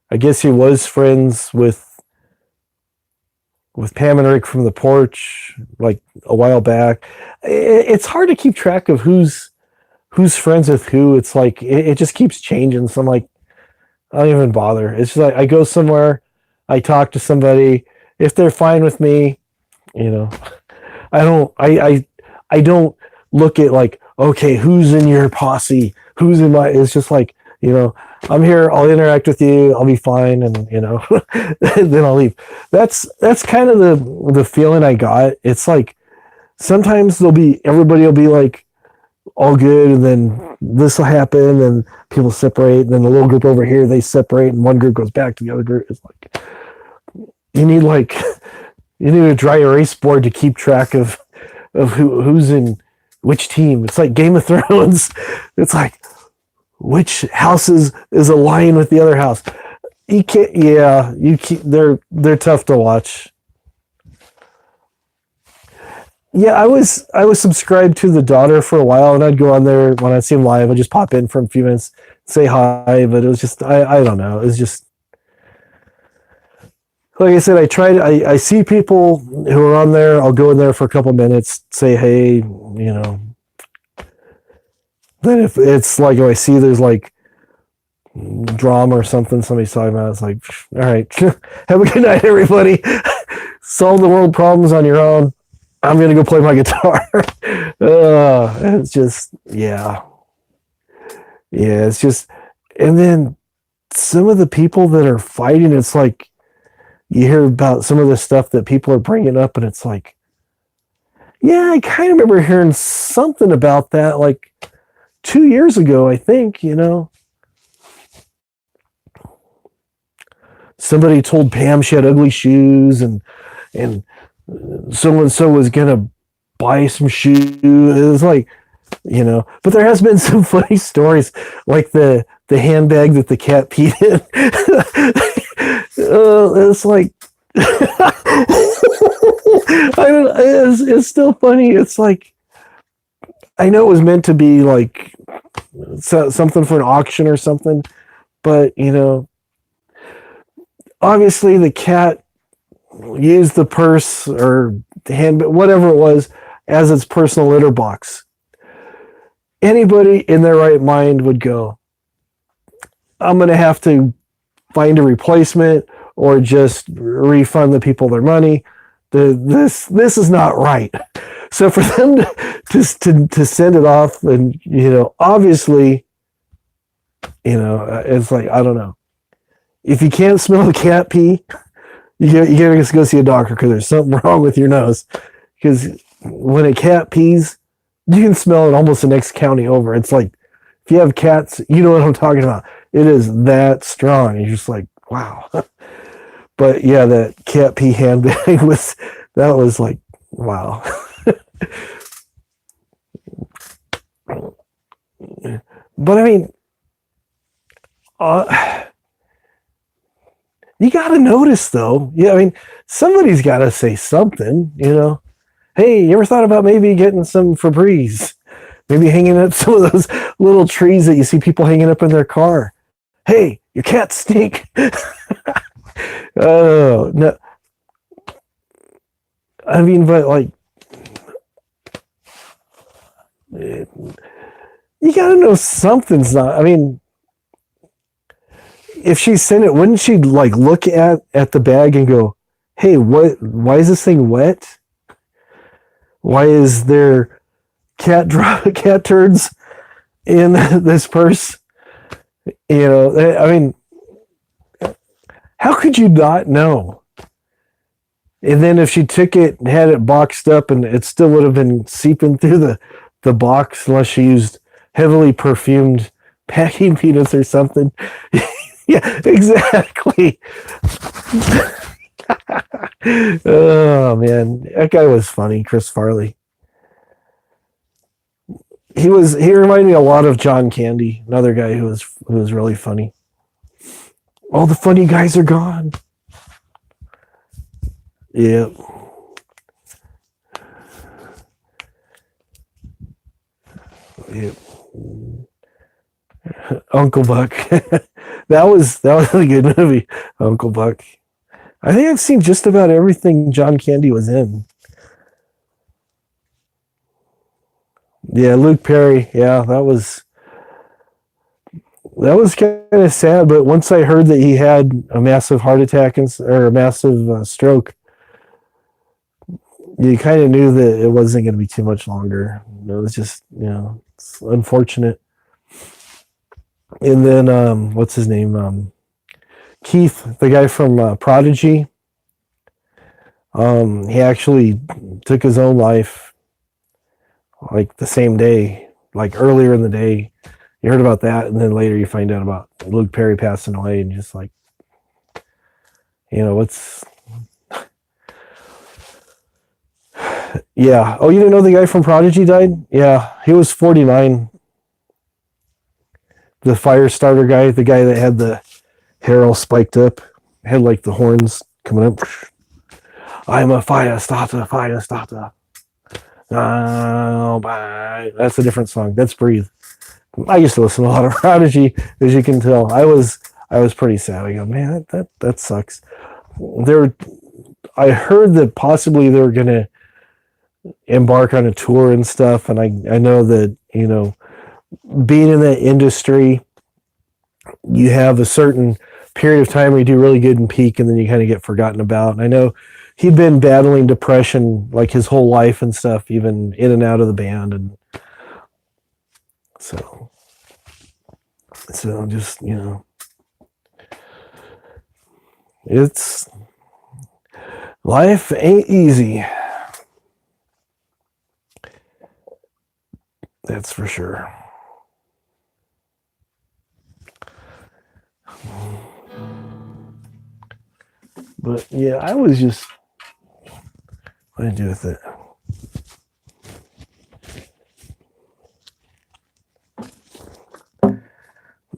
I guess he was friends with Pam and Rick from the porch, like a while back. It's hard to keep track of who's friends with who. It's like it just keeps changing. So I'm like, I don't even bother. It's just like I go somewhere, I talk to somebody. If they're fine with me, I don't look at like, okay, who's in your posse? Who's in my? It's just like, You know, I'm here. I'll interact with you. I'll be fine, and then I'll leave. That's kind of the feeling I got. It's like sometimes everybody will be like all good, and then this will happen, and people separate, and then the little group over here they separate, and one group goes back to the other group. It's like you need like you need a dry erase board to keep track of who's in which team. It's like Game of Thrones. It's like which house is aligned with the other house. You can't. Yeah, they're tough to watch. Yeah, I was subscribed to the daughter for a while, and I'd go on there when I see him live. I'd just pop in for a few minutes, say hi. But it was just I don't know. It was just like I said. I see people who are on there. I'll go in there for a couple minutes, say hey, Then if it's like if I see there's like drama or something somebody's talking about, it's like all right, have a good night, everybody. Solve the world problems on your own. I'm gonna go play my guitar. It's just yeah. It's just, and then some of the people that are fighting, it's like you hear about some of the stuff that people are bringing up, and it's like, yeah, I kind of remember hearing something about that like 2 years ago, I think. Somebody told Pam she had ugly shoes, and so and so was gonna buy some shoes. It was like, but there has been some funny stories, like the handbag that the cat peed in. It's like, it's still funny. It's like, I know it was meant to be like something for an auction or something, but obviously the cat used the purse or hand, whatever it was, as its personal litter box. Anybody in their right mind would go, I'm going to have to find a replacement or just refund the people their money. This is not right. So for them to send it off, and obviously, it's like, I don't know. If you can't smell the cat pee, you gotta go see a doctor because there's something wrong with your nose. Because when a cat pees, you can smell it almost the next county over. It's like, if you have cats, you know what I'm talking about. It is that strong. You're just like, wow. But yeah, that cat pee handbag was like, wow. But I mean, you got to notice though. Yeah, I mean, somebody's got to say something, Hey, you ever thought about maybe getting some Febreze? Maybe hanging up some of those little trees that you see people hanging up in their car. Hey, your cats stink. Oh, no. I mean, but like, you got to know something's not. I mean, if she sent it, wouldn't she like look at the bag and go, hey, why is this thing wet? Why is there cat turds in this purse? I mean, how could you not know? And then if she took it and had it boxed up, and it still would have been seeping through the box unless she used heavily perfumed packing peanuts or something. Yeah, exactly. Oh man, that guy was funny, Chris Farley. He reminded me a lot of John Candy, another guy who was really funny. All the funny guys are gone. Yeah. Yep. Uncle Buck. that was a good movie, Uncle Buck. I think I've seen just about everything John Candy was in. Yeah, Luke Perry. Yeah, that was kind of sad. But once I heard that he had a massive heart attack or a massive stroke, you kind of knew that it wasn't going to be too much longer. It was just, it's unfortunate. And then what's his name? Keith, the guy from Prodigy. He actually took his own life like the same day, like earlier in the day. You heard about that, and then later you find out about Luke Perry passing away, and just like, what's yeah. Oh, you didn't know the guy from Prodigy died? Yeah, he was 49. The fire starter guy, the guy that had the hair all spiked up, had like the horns coming up. I'm a fire starter, fire starter. Oh, bye. That's a different song. That's Breathe. I used to listen to a lot of Prodigy, as you can tell. I was pretty sad. I go, man, that sucks. I heard that possibly they were gonna embark on a tour and stuff, and I know that, being in that industry, you have a certain period of time where you do really good and peak, and then you kind of get forgotten about. And I know he'd been battling depression like his whole life and stuff, even in and out of the band, and so just, it's life ain't easy. That's for sure. But yeah, I was just, what did I do with it?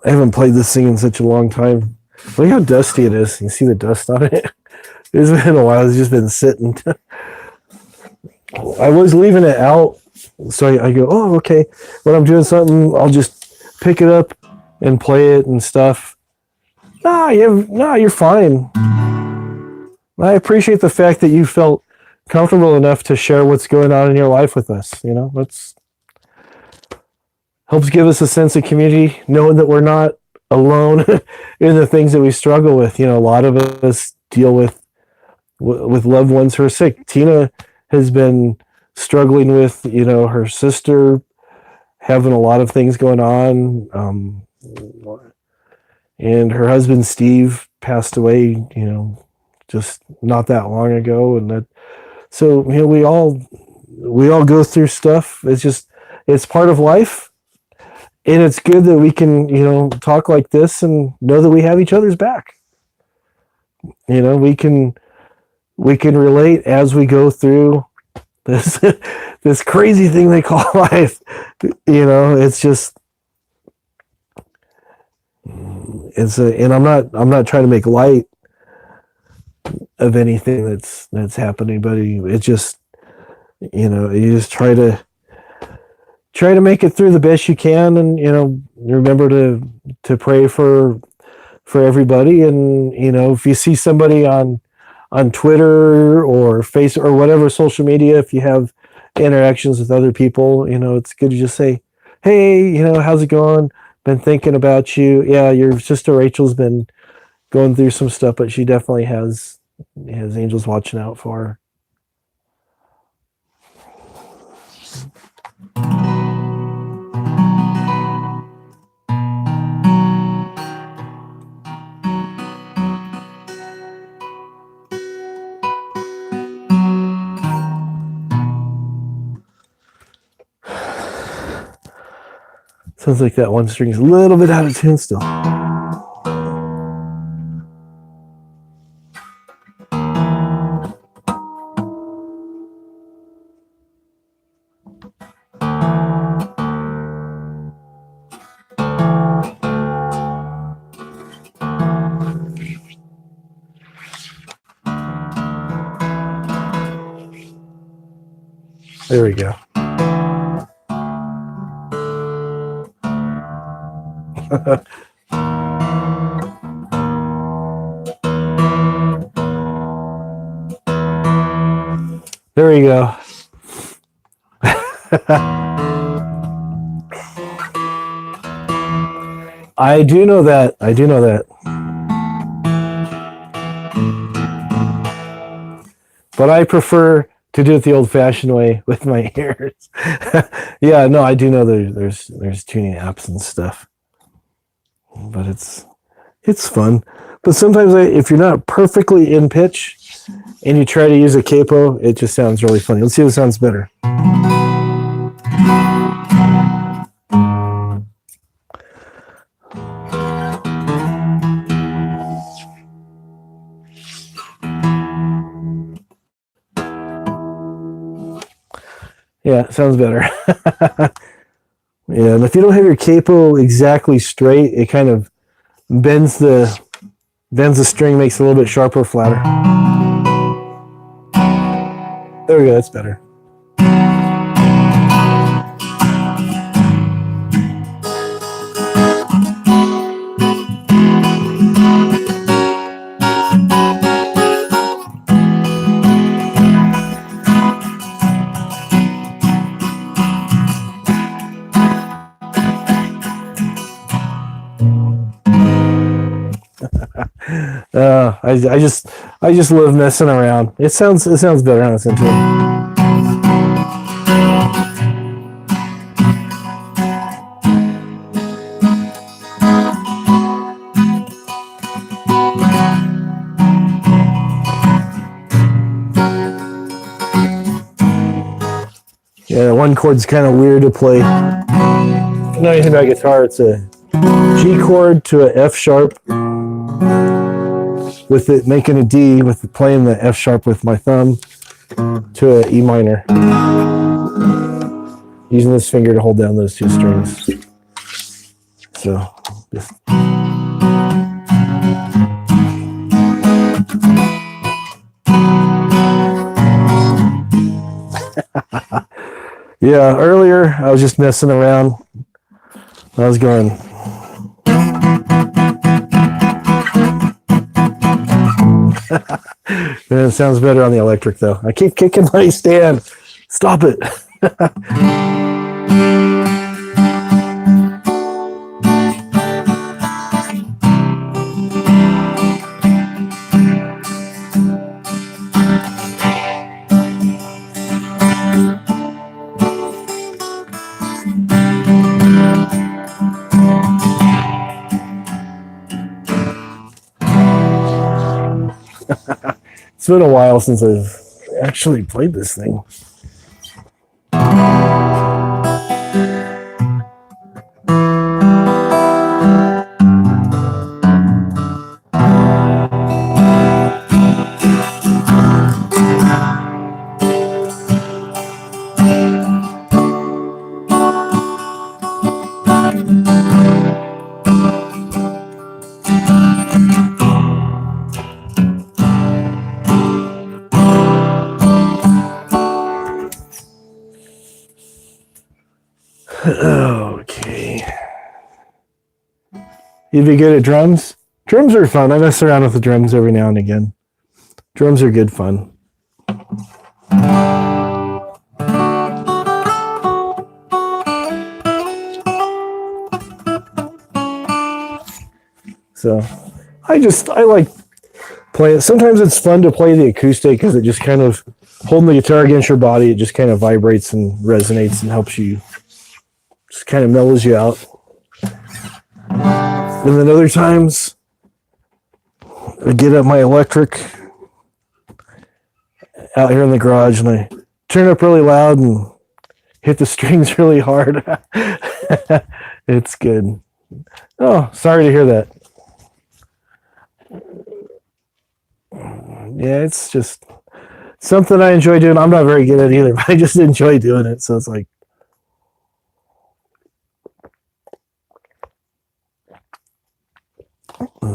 I haven't played this thing in such a long time. Look how dusty it is. You see the dust on it? It's been a while. It's just been sitting. I was leaving it out, so I go, oh, okay. When I'm doing something, I'll just pick it up and play it and stuff. You're fine. I appreciate the fact that you felt comfortable enough to share what's going on in your life with us. That's helps give us a sense of community, knowing that we're not alone in the things that we struggle with. A lot of us deal with loved ones who are sick. Tina has been struggling with, her sister having a lot of things going on. And her husband, Steve, passed away, just not that long ago. And so, we all go through stuff. It's part of life. And it's good that we can, talk like this and know that we have each other's back. We can relate as we go through this this crazy thing they call life. It's just and I'm not trying to make light of anything that's happening, but it's just, you just try to make it through the best you can, and remember to pray for everybody. And if you see somebody on Twitter or Facebook or whatever social media, if you have interactions with other people, it's good to just say, hey, how's it going? Been thinking about you. Yeah, your sister Rachel's been going through some stuff, but she definitely has angels watching out for her. Sounds like that one string is a little bit out of tune still. There we go. There you go. I do know that. But I prefer to do it the old-fashioned way with my ears. Yeah, no, I do know there's tuning apps and stuff. but it's fun. But sometimes if you're not perfectly in pitch and you try to use a capo, it just sounds really funny. Let's see if it sounds better. Yeah, it sounds better. Yeah, and if you don't have your capo exactly straight, it kind of bends the string, makes it a little bit sharper, flatter. There we go, that's better. I just love messing around. It sounds better on this into it. Yeah, one chord's kind of weird to play. If you know anything about guitar, it's a G chord to a F sharp, with it making a D, with playing the F sharp with my thumb to a E minor, using this finger to hold down those two strings. So just yeah, earlier I was just messing around. I was going. It sounds better on the electric though. I keep kicking my stand. Stop it. It's been a while since I've actually played this thing. Okay. You'd be good at drums? Drums are fun. I mess around with the drums every now and again. Drums are good fun. So I like playing. Sometimes it's fun to play the acoustic because it just kind of, holding the guitar against your body, it just kind of vibrates and resonates and helps you, just kind of mellows you out. And then other times I get up my electric out here in the garage and I turn it up really loud and hit the strings really hard. It's good. Oh, sorry to hear that. Yeah, it's just something I enjoy doing. I'm not very good at it either, but I just enjoy doing it. So it's like,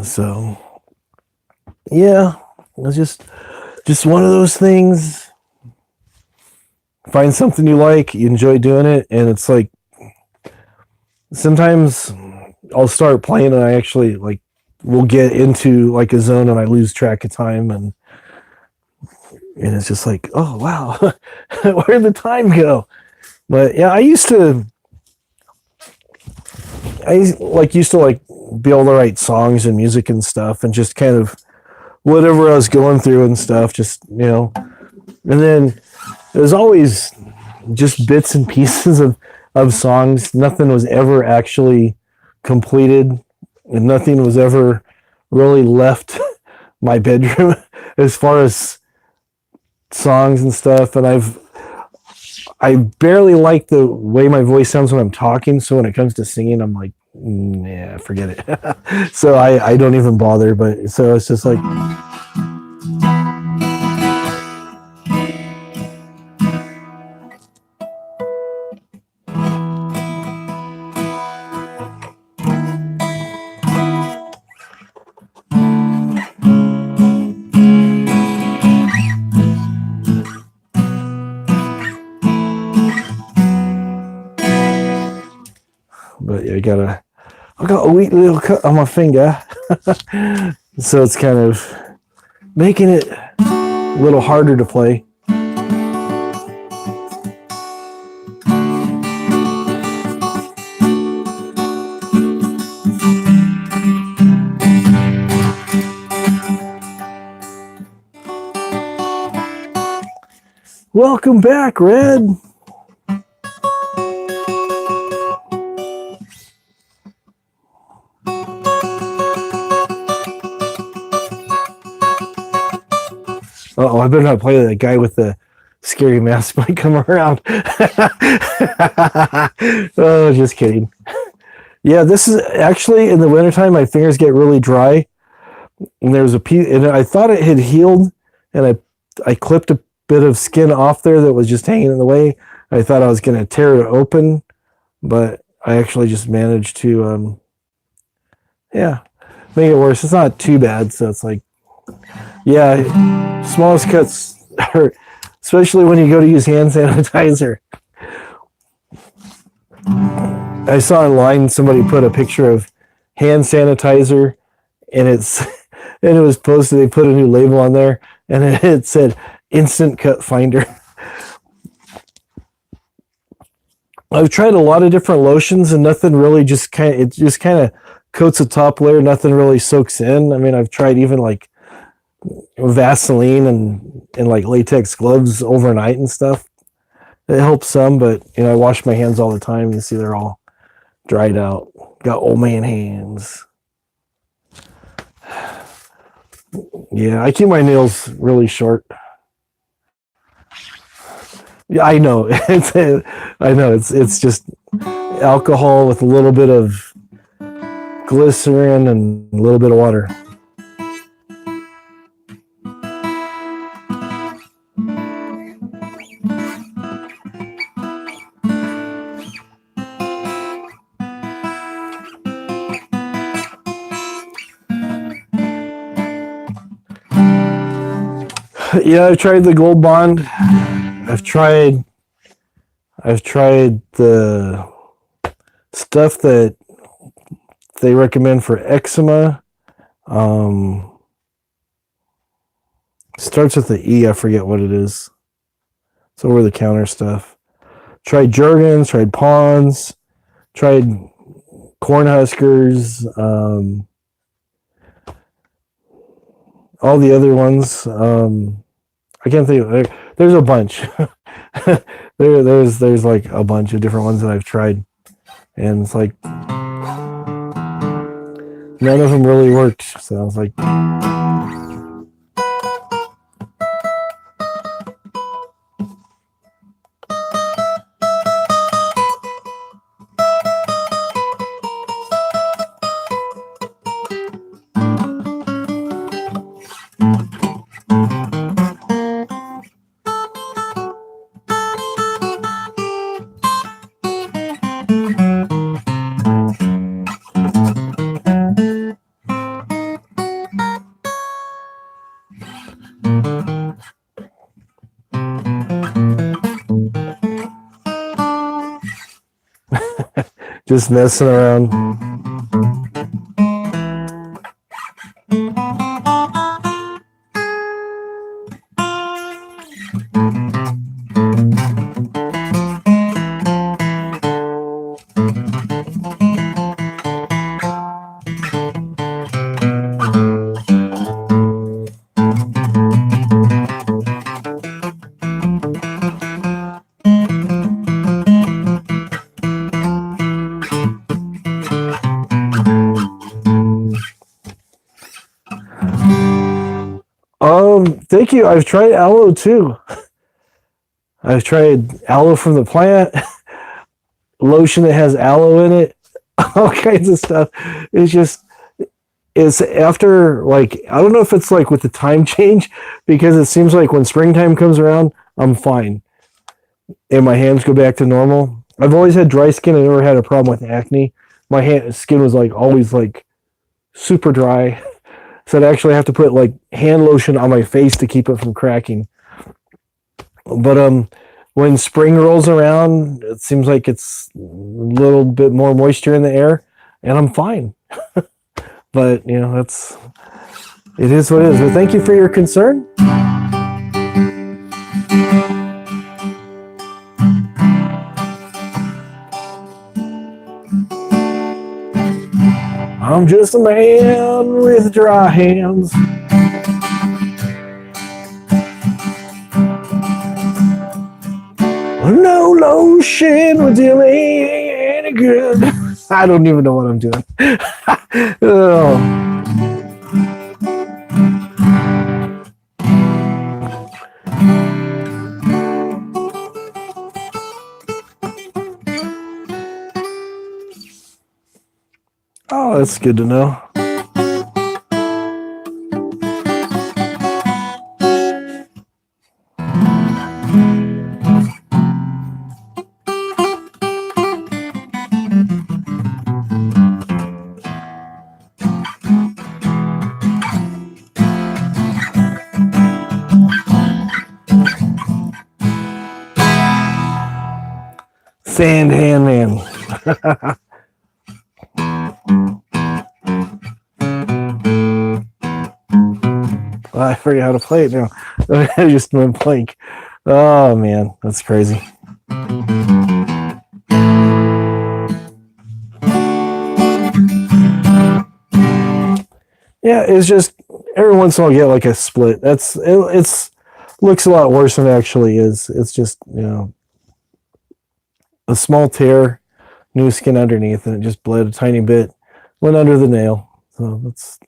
so yeah, it's just one of those things. Find something you like, you enjoy doing it, and it's like sometimes I'll start playing and I actually like will get into like a zone and I lose track of time, and it's just like, oh wow, where'd the time go? But yeah, I used to be able to write songs and music and stuff, and just kind of whatever I was going through and stuff, just, and then it was always just bits and pieces of songs. Nothing was ever actually completed and nothing was ever really left my bedroom as far as songs and stuff. And I barely like the way my voice sounds when I'm talking. So when it comes to singing, I'm like, yeah, forget it. So I don't even bother. But so it's just like. But yeah, I got a weak little cut on my finger. So it's kind of making it a little harder to play. Welcome back, Red. Uh-oh, I better not play that guy with the scary mask might come around. Oh, just kidding. Yeah, this is actually in the wintertime, my fingers get really dry. And there was a piece, and I thought it had healed, and I clipped a bit of skin off there that was just hanging in the way. I thought I was going to tear it open, but I actually just managed to, yeah, make it worse. It's not too bad, so it's like, yeah, smallest cuts hurt, especially when you go to use hand sanitizer. I saw online somebody put a picture of hand sanitizer, and it was posted. They put a new label on there, and it said "Instant Cut Finder." I've tried a lot of different lotions, and nothing really it just kind of coats the top layer. Nothing really soaks in. I mean, I've tried even like Vaseline and like latex gloves overnight and stuff. It helps some, but I wash my hands all the time. You see, they're all dried out. Got old man hands. Yeah, I keep my nails really short. Yeah, I know. It's just alcohol with a little bit of glycerin and a little bit of water. Yeah, I've tried the Gold Bond. I've tried the stuff that they recommend for eczema. Starts with the E. I forget what it is. It's over the counter stuff. Tried Jergens, tried Pond's, tried Cornhuskers, all the other ones. I can't think. There's a bunch. there's like a bunch of different ones that I've tried, and it's like none of them really worked. So I was like, just messing around. Thank you. I've tried aloe too. I've tried aloe from the plant, lotion that has aloe in it, all kinds of stuff. It's just, it's after, like, I don't know if it's like with the time change, because it seems like when springtime comes around, I'm fine. And my hands go back to normal. I've always had dry skin. I never had a problem with acne. My skin was like always like super dry. So I'd actually have to put like hand lotion on my face to keep it from cracking. But when spring rolls around, it seems like it's a little bit more moisture in the air, and I'm fine. But it is what it is. But thank you for your concern. I'm just a man with dry hands. No lotion would do me any good. I don't even know what I'm doing. Oh. Oh, that's good to know. Sand Hand Man. I forget how to play it now. I just went blank. Oh man, that's crazy. Yeah, it's just every once in a while you get like a split. It's looks a lot worse than it actually is. It's just a small tear, new skin underneath, and it just bled a tiny bit, went under the nail. So that's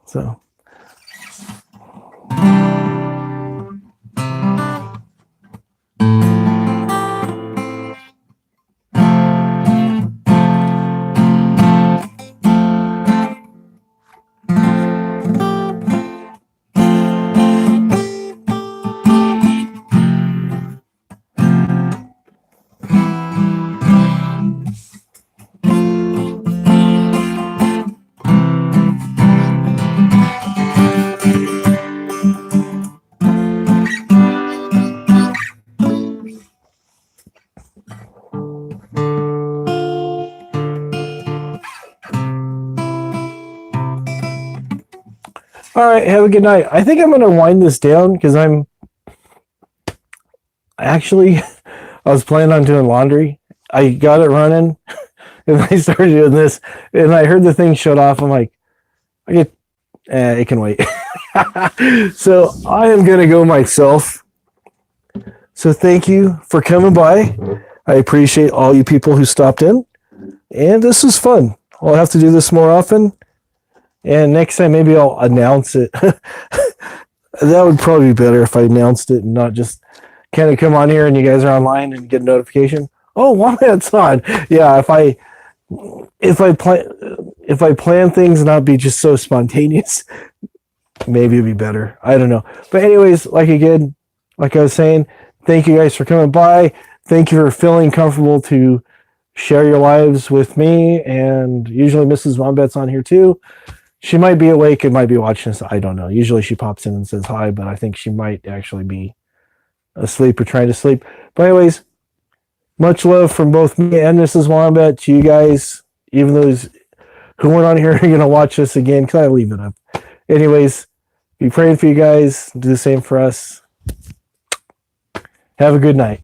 so. All right, have a good night. I think I'm going to wind this down because I was planning on doing laundry. I got it running, and I started doing this, and I heard the thing shut off. I'm like, it can wait. So I am going to go myself. So thank you for coming by. I appreciate all you people who stopped in, and this was fun. I'll have to do this more often. And next time, maybe I'll announce it. That would probably be better if I announced it and not just kind of come on here and you guys are online and get a notification. Oh, Wombat's on. Yeah, if I plan things and not be just so spontaneous, maybe it'd be better. I don't know. But anyways, like I was saying, thank you guys for coming by. Thank you for feeling comfortable to share your lives with me. And usually Mrs. Wombat's on here too. She might be awake and might be watching this. I don't know. Usually she pops in and says hi, but I think she might actually be asleep or trying to sleep. But anyways, much love from both me and Mrs. Wombat to you guys, even those who weren't on here are going to watch this again because I leave it up. Anyways, be praying for you guys. Do the same for us. Have a good night.